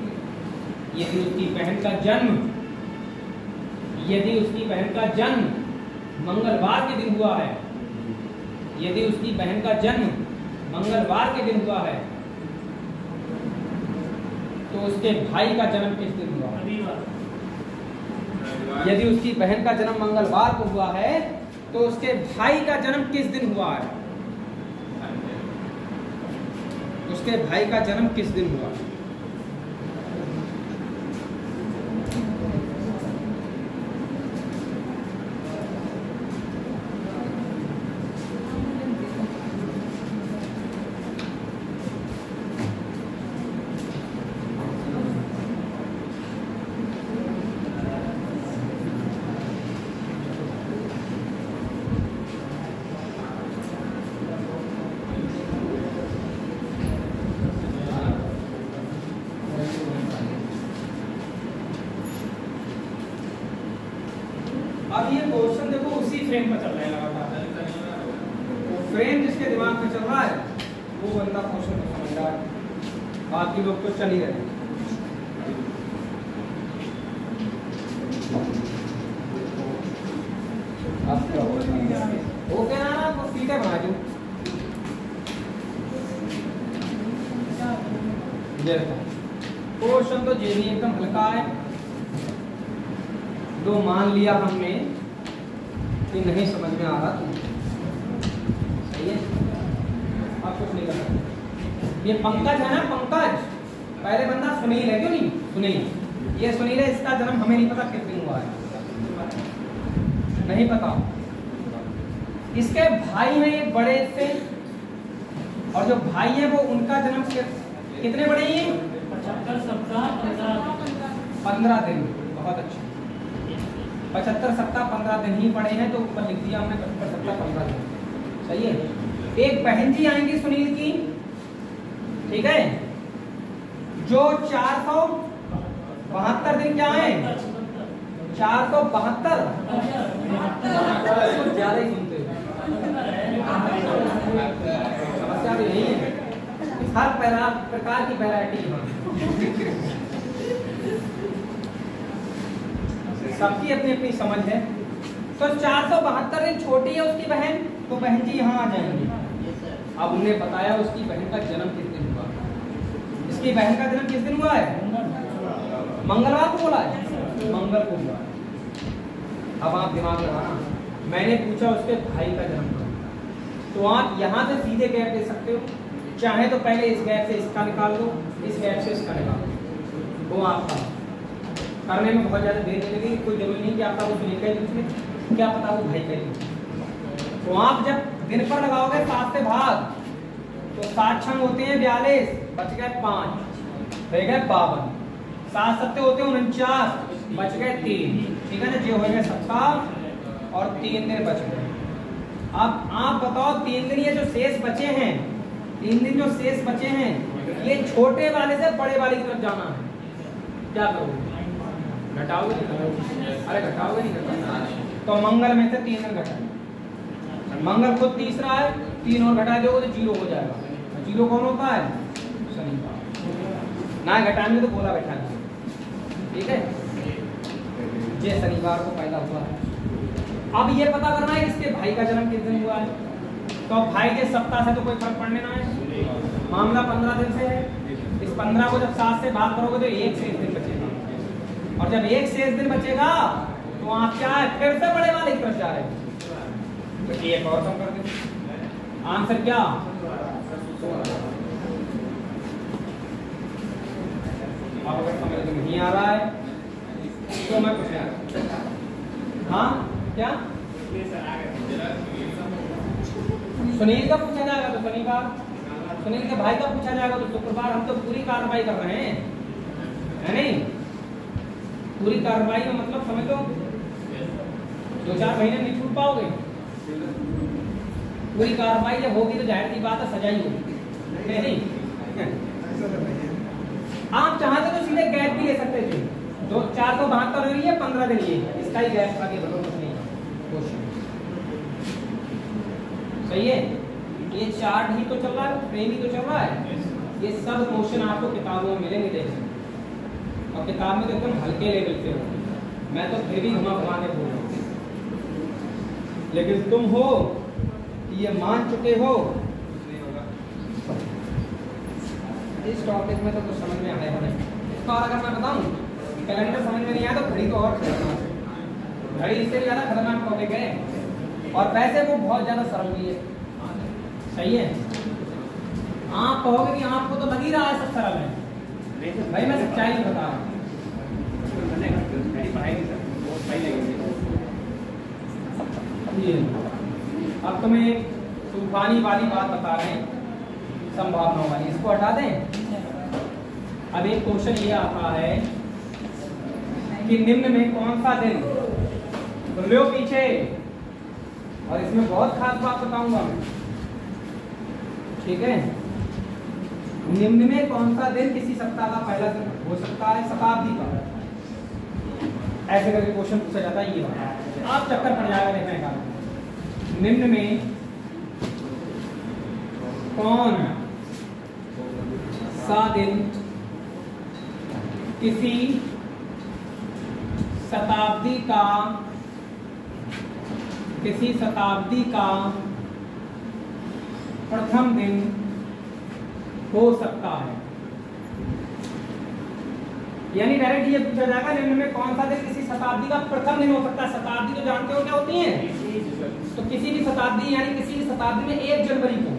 यदि उसकी बहन का जन्म मंगलवार के दिन हुआ है, यदि उसकी बहन का जन्म मंगलवार के दिन हुआ है, तो उसके भाई का जन्म किस दिन हुआ? यदि उसकी बहन का जन्म मंगलवार को हुआ है तो उसके भाई का जन्म किस दिन हुआ है? उसके भाई का जन्म किस दिन हुआ? अब ये क्वेश्चन देखो उसी फ्रेम पर चल रहा है लगातार। फ्रेम जिसके दिमाग में चल रहा है वो बंदा क्वेश्चन को समझ रहा है, बाकी लोग तो चल ही रहे हैं। अब क्या हो गया ना, आपको सीधा बना दूं। क्वेश्चन तो जे भी एकदम हल्का है, जो मान लिया हमने कि नहीं समझ में आ रहा आप कुछ नहीं कर सकते। ये पंकज है ना, पंकज, पहले बंदा सुनील है, क्यों नहीं? सुनील, ये सुनील है, इसका जन्म हमें नहीं पता किस दिन हुआ है, नहीं पता। इसके भाई हैं एक बड़े से, और जो भाई है वो उनका जन्म कितने बड़े हैं? 75 सप्ताह 15 दिन। बहुत अच्छा, 75 सप्ताह 15 दिन ही पड़े हैं, तो ऊपर लिख दिया हमने 75 सप्ताह 15 दिन, सही है। एक बहन जी आएंगी सुनील की, ठीक है, जो 472 दिन क्या है? 472 कुछ ज्यादा ही सुनते हो, समस्या भी नहीं है, हर प्रकार की वैरायटी सबकी अपनी अपनी समझ है। तो 472 दिन छोटी है उसकी बहन, तो बहन जी यहाँ आ जाएंगी। अब उन्हें बताया उसकी बहन का जन्म किस दिन हुआ। इसकी बहन का जन्म किस दिन हुआ है? मंगलवार को बोला है, मंगल को हुआ। अब आप दिमाग लगाना, मैंने पूछा उसके भाई का जन्म कब, तो आप यहाँ से सीधे गैप दे सकते हो, चाहे तो पहले इस गैप से इसका निकाल दो, इस गैप से इसका निकाल दो, वो आपका करने में बहुत ज़्यादा देर नहीं लगेगी। कोई जरूरी नहीं कि आपका वो सुनील का ही पूछ ले, क्या पता वो भाई का ही। तो आप जब दिन पर लगाओगे 7 से भाग, तो 7 छंग होते हैं 42, बच गए 5, रह गए 52, 7 सत्ते होते हैं 49, बच गए 3, ठीक है ना, जो हो गए 70 और 3 दिन बच गए। अब आप बताओ 3 दिन ये जो शेष बचे हैं, 3 दिन जो शेष बचे हैं, ये छोटे वाले से बड़े वाले की तरफ जाना है, क्या करोगे? घटाओगे नहीं? अरे घटाओगे नहीं, घटाओगे तो मंगल में से 3 दिन घटाए, मंगल खुद तीसरा है, 3 और घटा दोगे तो 0 हो जाएगा। 0 कौन होता है? शनिवार। ना घटाएंगे तो बोला बैठा, ठीक है, ये शनिवार को पैदा हुआ है। अब ये पता करना है इसके भाई का जन्म किस दिन हुआ है, तो भाई के सप्ताह से तो कोई फर्क पड़ने ना है, मामला 15 दिन से है। इस 15 को जब 7 से भाग करोगे तो 1 शेष दिन बचेगा, और जब 1 शेष दिन बचेगा तो आप क्या है, फिर से बड़े वाले की तरफ जा रहे हैं, तो एक और कम कर दें। आंसर क्या? अब अगर समझ में नहीं आ रहा है तो मैं पूछ, हाँ क्या सुनील का पूछा जाएगा तो शनिवार, सुनील के भाई का पूछा जाएगा तो शुक्रवार। हम तो पूरी कार्रवाई कर रहे हैं, है नहीं? पूरी कार्रवाई का मतलब समझ लो 2-4 महीने नहीं छूट पाओगे। पूरी कार्रवाई जब होगी तो जाहिर सी बात है सजाई होगी, नहीं? आप चाहते तो सीधे गैप भी ले सकते थे, जो 472 हो रही है 15 दिन, ये इसका ही गैप आगे बढ़ो, कुछ नहीं क्वेश्चन सही है। ये चार्ट ही तो चल रहा है, फ्रेम ही तो चल रहा है, ये सब क्वेश्चन आपको किताबों में मिलेंगे देखने, और किताब में तो एकदम हल्के लेवल पे हो, मैं तो फिर भी घुमा घुमा के बोल रहा हूँ, लेकिन तुम हो ये मान चुके हो इस टॉपिक में तो कुछ समझ में आया नहीं। इसका और अगर मैं बताऊं, कैलेंडर समझ में नहीं आया तो घड़ी तो और खतरनाक, घड़ी इससे ज़्यादा खतरनाक टॉपिक है, और वैसे वो बहुत ज़्यादा सरल भी है, सही है। आप कहोगे कि आपको तो लग ही रहा है सब सरल है, भाई मैं सच्चाई बता रहा हूँ। अब तुम्हें एक तूफानी वाली बात बता रहे हैं, संभावना वाली, इसको हटा दें। अब एक क्वेश्चन ये आता है कि निम्न में कौन सा दिन, तो लो पीछे, और इसमें बहुत खास बात बताऊंगा मैं, ठीक है। निम्न में कौन सा दिन किसी सप्ताह का पहला दिन हो सकता है, शताब्दी का, ऐसे करके क्वेश्चन पूछा जाता है। ये बात आप चक्कर पड़ जाएगा देखने का। निम्न में कौन सा दिन किसी शताब्दी का प्रथम दिन हो सकता है, यानी डायरेक्ट ये पूछा जाएगा निम्न में कौन सा दिन किसी शताब्दी का प्रथम दिन हो सकता है। शताब्दी तो जानते हो क्या होती है, तो किसी भी शताब्दी यानी किसी भी शताब्दी में 1 जनवरी को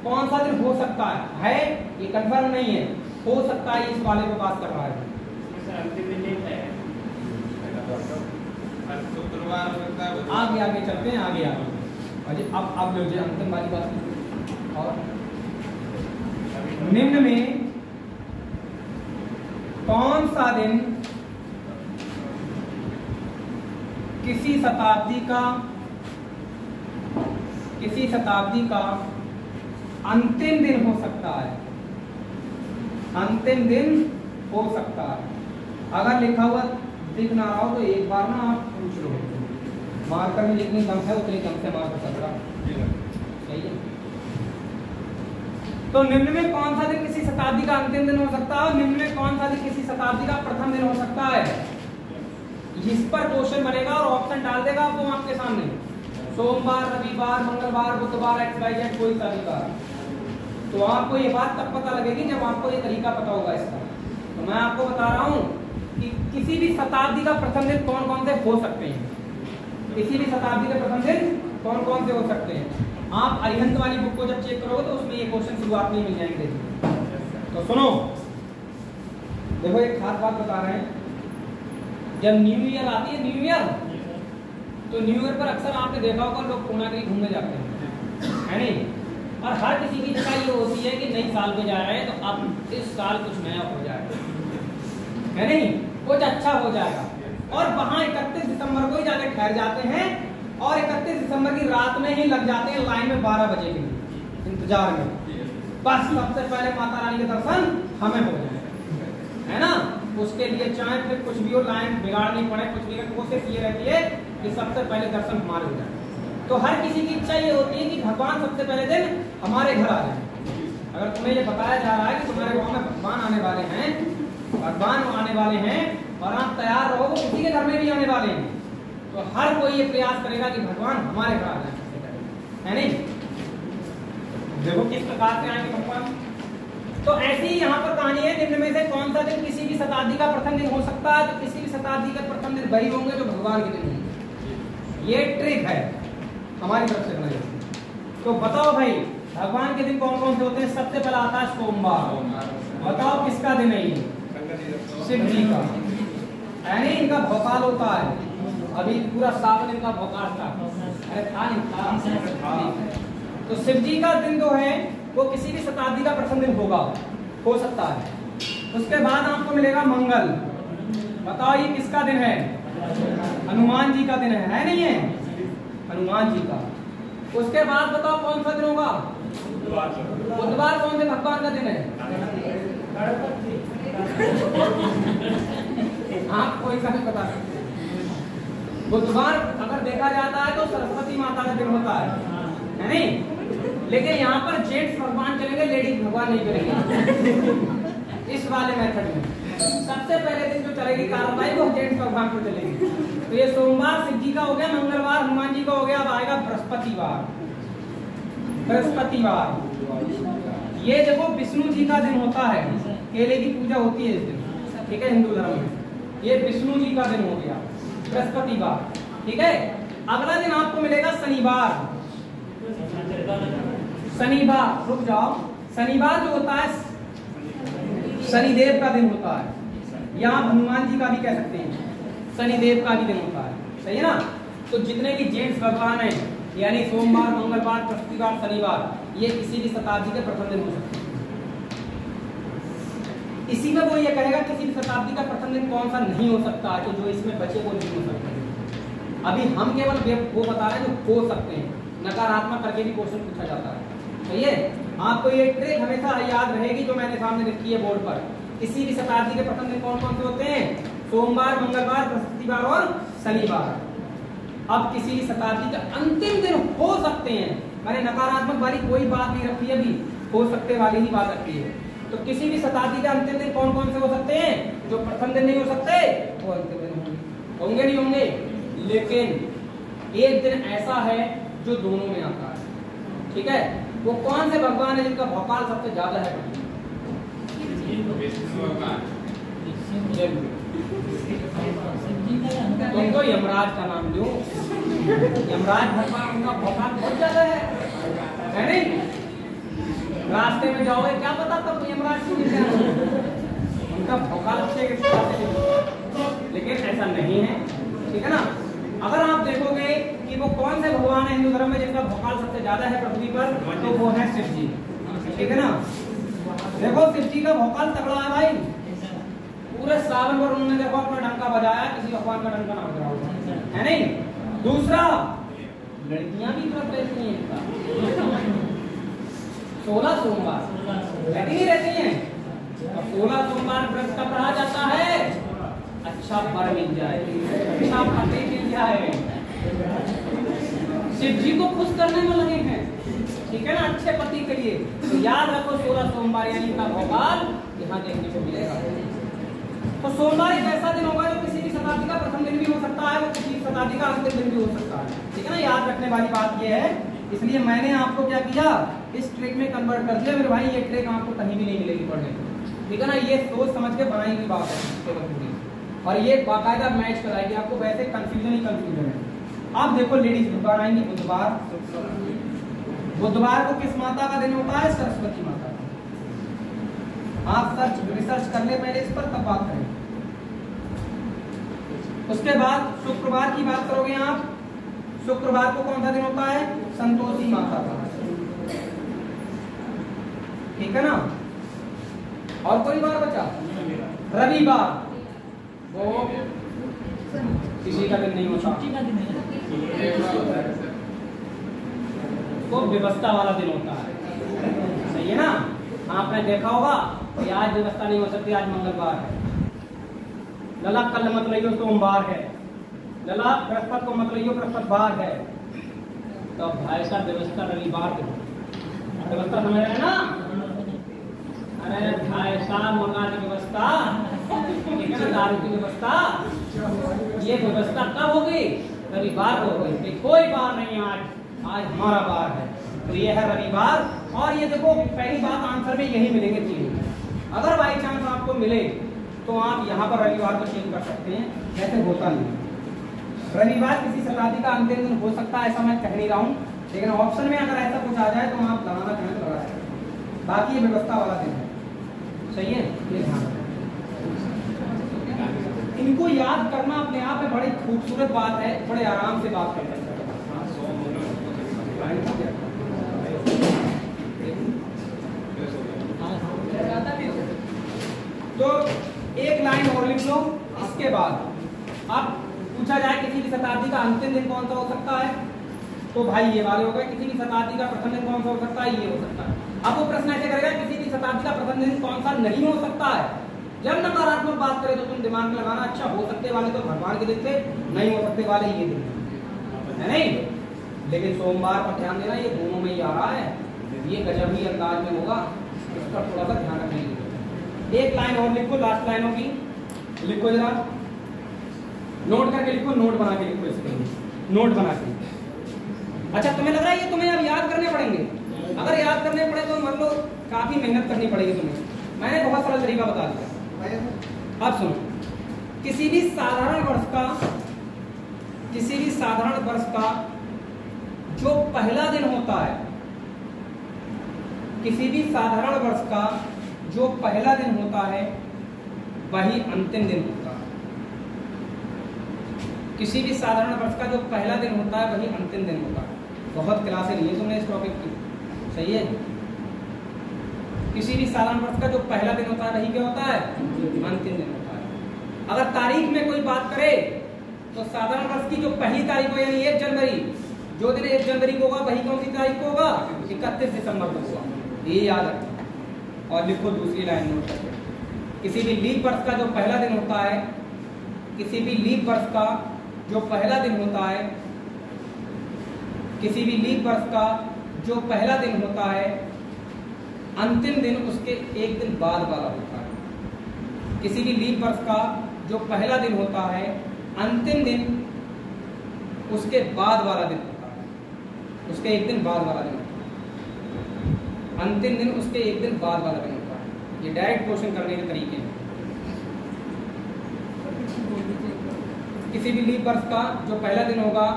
कौन सा दिन हो सकता है ये कंफर्म नहीं है, हो सकता है इस वाले को पास कर रहा है। शुक्रवार होता है। आगे आगे चलते हैं, आगे आगे अब लो जी अंतिम वाली बात। और निम्न में कौन सा दिन किसी शताब्दी का अंतिम दिन हो सकता है? अंतिम दिन हो सकता है। अगर लिखा हुआ दिख ना रहा हो तो एक बार ना आप पूछ लो, मार्कर में जितनी कम है उतनी कम से मार्कर चल रहा। सही है। तो निम्न में कौन सा दिन किसी शताब्दी का अंतिम दिन हो सकता है और निम्न में कौन सा दिन किसी शताब्दी का प्रथम दिन हो सकता है? इस पर क्वेश्चन बनेगा और ऑप्शन डाल देगा आपको आपके सामने, सोमवार, रविवार, मंगलवार, बुधवार, XYZ कोई सा भी बार। तो आपको ये बात तब पता लगेगी जब आपको ये तरीका पता होगा इसका। तो मैं आपको बता रहा हूँ कि किसी भी शताब्दी का प्रथम दिन कौन कौन से हो सकते हैं, किसी भी शताब्दी के प्रथम दिन कौन कौन से हो सकते हैं। आप अरिहंत वाली बुक को जब चेक करोगे तो उसमें ये क्वेश्चन शुरुआत में मिल जाएंगे। तो सुनो, देखो एक खास बात बता रहे हैं, जब न्यू ईयर आती है, न्यू ईयर, तो न्यू ईयर पर अक्सर आपने देखा होगा लोग पूर्णागिरी घूमने जाते हैं, है नहीं? और हर किसी की इच्छा ये होती है कि नई साल में जा रहे हैं तो अब इस साल कुछ नया हो जाएगा, है नहीं? कुछ अच्छा हो जाएगा। और वहां 31 दिसंबर को ही जाके ठहर जाते हैं और 31 दिसंबर की रात में ही लग जाते हैं लाइन में 12 बजे के लिए इंतजार में। बस सबसे पहले माता रानी के दर्शन हमें हो जाए, है ना? उसके लिए चाहे फिर कुछ भी हो, लाइन बिगाड़नी पड़े, कुछ भी, कोशिश ये रहती है कि सबसे पहले दर्शन हमारे हो जाए। तो हर किसी की इच्छा ये होती है कि भगवान सबसे पहले दिन हमारे घर आ जाए। अगर तुम्हें ये बताया जा रहा है कि तुम्हारे गाँव में भगवान आने वाले हैं, भगवान आने वाले हैं और आप तैयार रहो, वो किसी के घर में भी आने वाले हैं, तो हर कोई ये प्रयास करेगा कि भगवान हमारे घर आ जाए, है नहीं? देखो किस प्रकार से आएंगे भगवान। तो ऐसी ही यहाँ पर कहानी है, निम्न में से कौन सा दिन किसी भी शताब्दी का प्रथम दिन हो सकता है? तो किसी भी शताब्दी का प्रथम दिन वही होंगे जो भगवान के दिन होंगे। ये ट्रिक है हमारी तरफ से बनाई। तो बताओ भाई भगवान के दिन कौन कौन से होते हैं? सबसे पहला आता है सोमवार। बताओ किसका दिन है ये? शिव जी का, यानी इनका भोकाल होता है। अभी पूरा सावन इनका भोकाल था, अरे था नहीं था। तो शिव जी का दिन जो है वो किसी भी शताब्दी का प्रथम दिन होगा, हो सकता है। उसके बाद आपको मिलेगा मंगल। बताओ ये किसका दिन है? हनुमान जी का दिन है नहीं है? हनुमान जी का। उसके बाद बताओ कौन सा दिन होगा? बुधवार कौन से भगवान का दिन है? आप कोई सा भी बता सकते हैं। बुधवार अगर देखा जाता है तो सरस्वती माता का दिन होता है नहीं? लेकिन यहाँ पर जेंट्स भगवान चलेंगे, लेडीज भगवान नहीं चलेंगे। इस वाले मेथड में सबसे पहले दिन जो चलेगी कार्रवाई वो जेंट्स भगवान को चलेगी। तो ये सोमवार शिव जी का हो गया, मंगलवार हनुमान जी का हो गया। अब आएगा बृहस्पतिवार। बृहस्पतिवार ये देखो विष्णु जी का दिन होता है, केले की पूजा होती है इस दिन, ठीक है, हिंदू धर्म में। ये विष्णु जी का दिन हो गया बृहस्पतिवार, ठीक है। अगला दिन आपको मिलेगा शनिवार। शनिवार रुक जाओ, शनिवार जो होता है शनिदेव का दिन होता है, या आप हनुमान जी का भी कह सकते हैं, शनिदेव का भी दिन होता है, सही है ना। तो जितने भी जेंट्स भगवान हैं यानी सोमवार, मंगलवार, बृहस्पतिवार, शनिवार, ये किसी भी शताब्दी के प्रथम दिन हो सकते हैं। इसी में वो ये कहेगा किसी भी शताब्दी का प्रथम दिन कौन सा नहीं हो सकता, तो जो इसमें बचे वो नहीं हो सकते। अभी हम केवल वो बता रहे हैं जो हो सकते हैं, नकारात्मक करके भी क्वेश्चन पूछा जाता है, सही है। आपको ये ट्रिक हमेशा याद रहेगी जो मैंने सामने लिखी है बोर्ड पर। किसी भी शताब्दी के प्रथम दिन कौन कौन से होते हैं? सोमवार, मंगलवार, बृहस्पतिवार और शनिवार। अब किसी भी शताब्दी के अंतिम दिन हो सकते हैं, मैंने नकारात्मक वाली कोई बात नहीं रखी है, अभी हो सकते वाली ही बात रखी है। तो किसी भी शताब्दी के अंतिम दिन कौन कौन से हो सकते हैं? जो प्रथम दिन नहीं हो सकते वो अंतिम दिन होंगे नहीं होंगे। लेकिन एक दिन ऐसा है जो दोनों में आता है, ठीक है। वो कौन से भगवान है जिनका भोपाल सबसे ज्यादा है? तुम तो यमराज का नाम लो, यमराज भगवान उनका भोपाल बहुत ज्यादा है नहीं? रास्ते में जाओगे क्या पता तब यमराज क्यों मिल जाए, उनका भौकाल अच्छे के साथ है। लेकिन ऐसा नहीं है, ठीक है ना। अगर आप देखोगे कि वो कौन से भगवान है हिंदू धर्म में जिनका भौकाल सबसे ज्यादा है पृथ्वी पर, तो वो है शिव जी, ठीक है ना। देखो शिव जी का भौकाल तगड़ा है भाई, पूरे सावन भर उन्होंने देखो अपना डंका बजाया, किसी भगवान का डंका ना बजा होगा, है नहीं। दूसरा, लड़कियां भी व्रत रहती हैं, 16 सोमवार रहती ही रहती हैं। 16 सोमवार व्रत कब रहा जाता है, अच्छा वर मिल जाए, अच्छा पति मिल जाए, शिव जी को खुश करने में लगे हैं, ठीक है ना, अच्छे पति के लिए। तो याद रखो 16 सोमवार यानी का भोपाल यहाँ देखने को मिलेगा। तो सोमवार एक ऐसा दिन होगा जो किसी भी शताब्दी का प्रथम दिन भी हो सकता है, वो किसी शताब्दी का अंतिम दिन भी हो सकता है, ठीक है ना। याद रखने वाली बात ये है, इसलिए मैंने आपको क्या किया, इस ट्रिक में कन्वर्ट कर दिया। मेरे भाई ये ट्रिक आपको कहीं भी नहीं मिलेगी पढ़ने को, ठीक है ना। ये सोच समझ के बनाई हुई बात है और ये बाकायदा मैच कराएगी आपको, वैसे कंफ्यूजन ही कंफ्यूजन है। आप देखो लेडीज बनाएंगी बुधवार, बुधवार को किस माता का दिन होता है, सरस्वती माता का। आप रिसर्च कर ले पहले इस पर, तब बात करें। उसके बाद शुक्रवार की बात करोगे आप, शुक्रवार को कौन सा दिन होता है, संतोषी माता का, ठीक है ना। और कोई बार बचा, रविवार, वो किसी का दिन नहीं होता, वो व्यवस्था वाला दिन होता है, सही है ना। आपने देखा होगा तो आज व्यवस्था नहीं हो सकती, आज मंगलवार है, लला कल मत लियो सोमवार है, लला बृहस्पति को मत लियो बृहस्पतिवार है, तो भाई साहब व्यवस्था रविवार को, व्यवस्था समझ रहे हैं ना। अरे भाई साहब मुर्गा की व्यवस्था, दारू की व्यवस्था, ये व्यवस्था कब होगी, रविवार को होगी। कोई बार नहीं आज, आज हमारा बार है, तो ये है रविवार। और ये देखो पहली बात आंसर में यही मिलेंगे चीज। अगर बाई चांस आपको मिले तो आप यहाँ पर रविवार को चेंज कर सकते हैं, वैसे होता नहीं। रविवार किसी शताब्दी का अंतिम दिन हो सकता है, ऐसा मैं कह नहीं रहा हूँ, लेकिन ऑप्शन में अगर ऐसा कुछ आ जाए तो आप लगाना चाहें तो लगा सकते हैं। बाकी ये व्यवस्था वाला दिन है, सही है, ये ध्यान रखें। इनको याद करना अपने आप में बड़ी खूबसूरत बात है, बड़े आराम से बात कर सकते हैं। तो एक लाइन और लिख लो, इसके बाद अब पूछा जाए किसी भी शताब्दी का अंतिम दिन कौन सा हो सकता है, तो भाई ये वाले हो गए। किसी भी शताब्दी का प्रथम दिन कौन सा हो सकता है, ये हो सकता है। अब वो प्रश्न ऐसे करेगा किसी भी शताब्दी का प्रथम दिन कौन सा नहीं हो सकता है। जब नकारात्मक बात करें तो तुम दिमाग में लगाना, अच्छा हो सकते वाले तो भगवान के दिन थे, नहीं हो सकते वाले ये दिन है, नहीं। लेकिन सोमवार पर ध्यान देना, ये दोनों में ही आ रहा है, ये गजब ही अंदाज में होगा, इस पर थोड़ा सा ध्यान रखेंगे। एक लाइन और लिखो, लास्ट लाइन होगी, लिखो जरा, नोट करके लिखो, नोट बना के लिखो, इसके नोट बना के। अच्छा तुम्हें लग रहा है ये तुम्हें अब याद करने पड़ेंगे, अगर याद करने पड़े तो मान लो काफी मेहनत करनी पड़ेगी तुम्हें। मैंने बहुत सारा तरीका बता दिया। अब सुनो, किसी भी साधारण वर्ष का, किसी भी साधारण वर्ष का जो पहला दिन होता है, किसी भी साधारण वर्ष का जो पहला दिन होता है वही अंतिम दिन होता है। किसी भी साधारण वर्ष का जो पहला दिन होता है वही अंतिम दिन होता है। बहुत क्लासें ली है तुमने इस टॉपिक की, सही है। किसी भी साधारण वर्ष का जो पहला दिन होता है वही क्या होता है, अंतिम दिन होता है। अगर तारीख में कोई बात करे तो साधारण वर्ष की जो पहली तारीख हो यानी 1 जनवरी, जो दिन 1 जनवरी को होगा वही कौन सी तारीख को होगा, 31 दिसंबर को होगा, ये याद रखना। और लिखो दूसरी लाइन नोट करके, किसी भी लीप वर्ष का जो पहला दिन होता है, किसी भी लीप वर्ष का जो पहला दिन होता है, किसी भी लीप वर्ष का जो पहला दिन होता है, अंतिम दिन उसके एक दिन बाद वाला होता है। किसी भी लीप वर्ष का जो पहला दिन होता है, अंतिम दिन उसके बाद वाला दिन होता है, उसके एक दिन बाद वाला दिन होता है, अंतिम दिन उसके एक दिन बाद वाला दिन होता है। ये डायरेक्ट क्वेश्चन करने के तरीके हैं। किसी भी लीप वर्ष का जो पहला दिन होगा,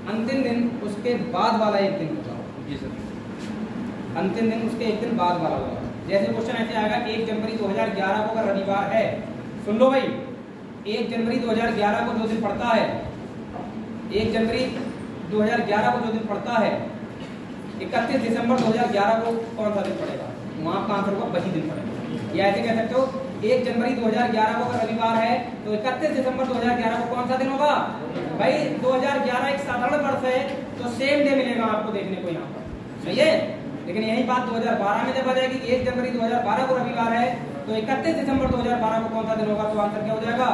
अंतिम दिन उसके बाद वाला एक दिन होगा। अंतिम दिन उसके एक दिन बाद वाला होगा। जैसे क्वेश्चन ऐसे आएगा 1 जनवरी 2011 को अगर रविवार है, सुन लो भाई, 1 जनवरी 2011 को जो दिन पड़ता है, 1 जनवरी 2011 को जो दिन पड़ता है, 31 दिसंबर 2011 को कौन सा दिन पड़ेगा? वहां का आंसर होगा वही दिन पड़ेगा। या ऐसे कह सकते हो 1 जनवरी 2011 को अगर रविवार है तो 31 दिसंबर 2011 को कौन सा दिन होगा? भाई 2011 एक साधारण वर्ष है तो सेम डे मिलेगा आपको देखने को यहाँ पर, सही है। लेकिन यही बात 2012 में जब आ जाएगी, 1 जनवरी 2012 को रविवार है तो 31 दिसंबर 2012 को कौन सा दिन होगा? तो आंसर क्या हो जाएगा?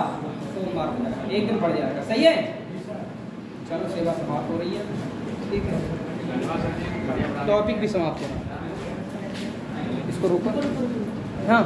सोमवार हो जाएगा, एक दिन पड़ जाएगा, सही है। चलो सेवा समाप्त हो रही है, ठीक है, टॉपिक भी समाप्त हो रहा है, इसको रोको। हाँ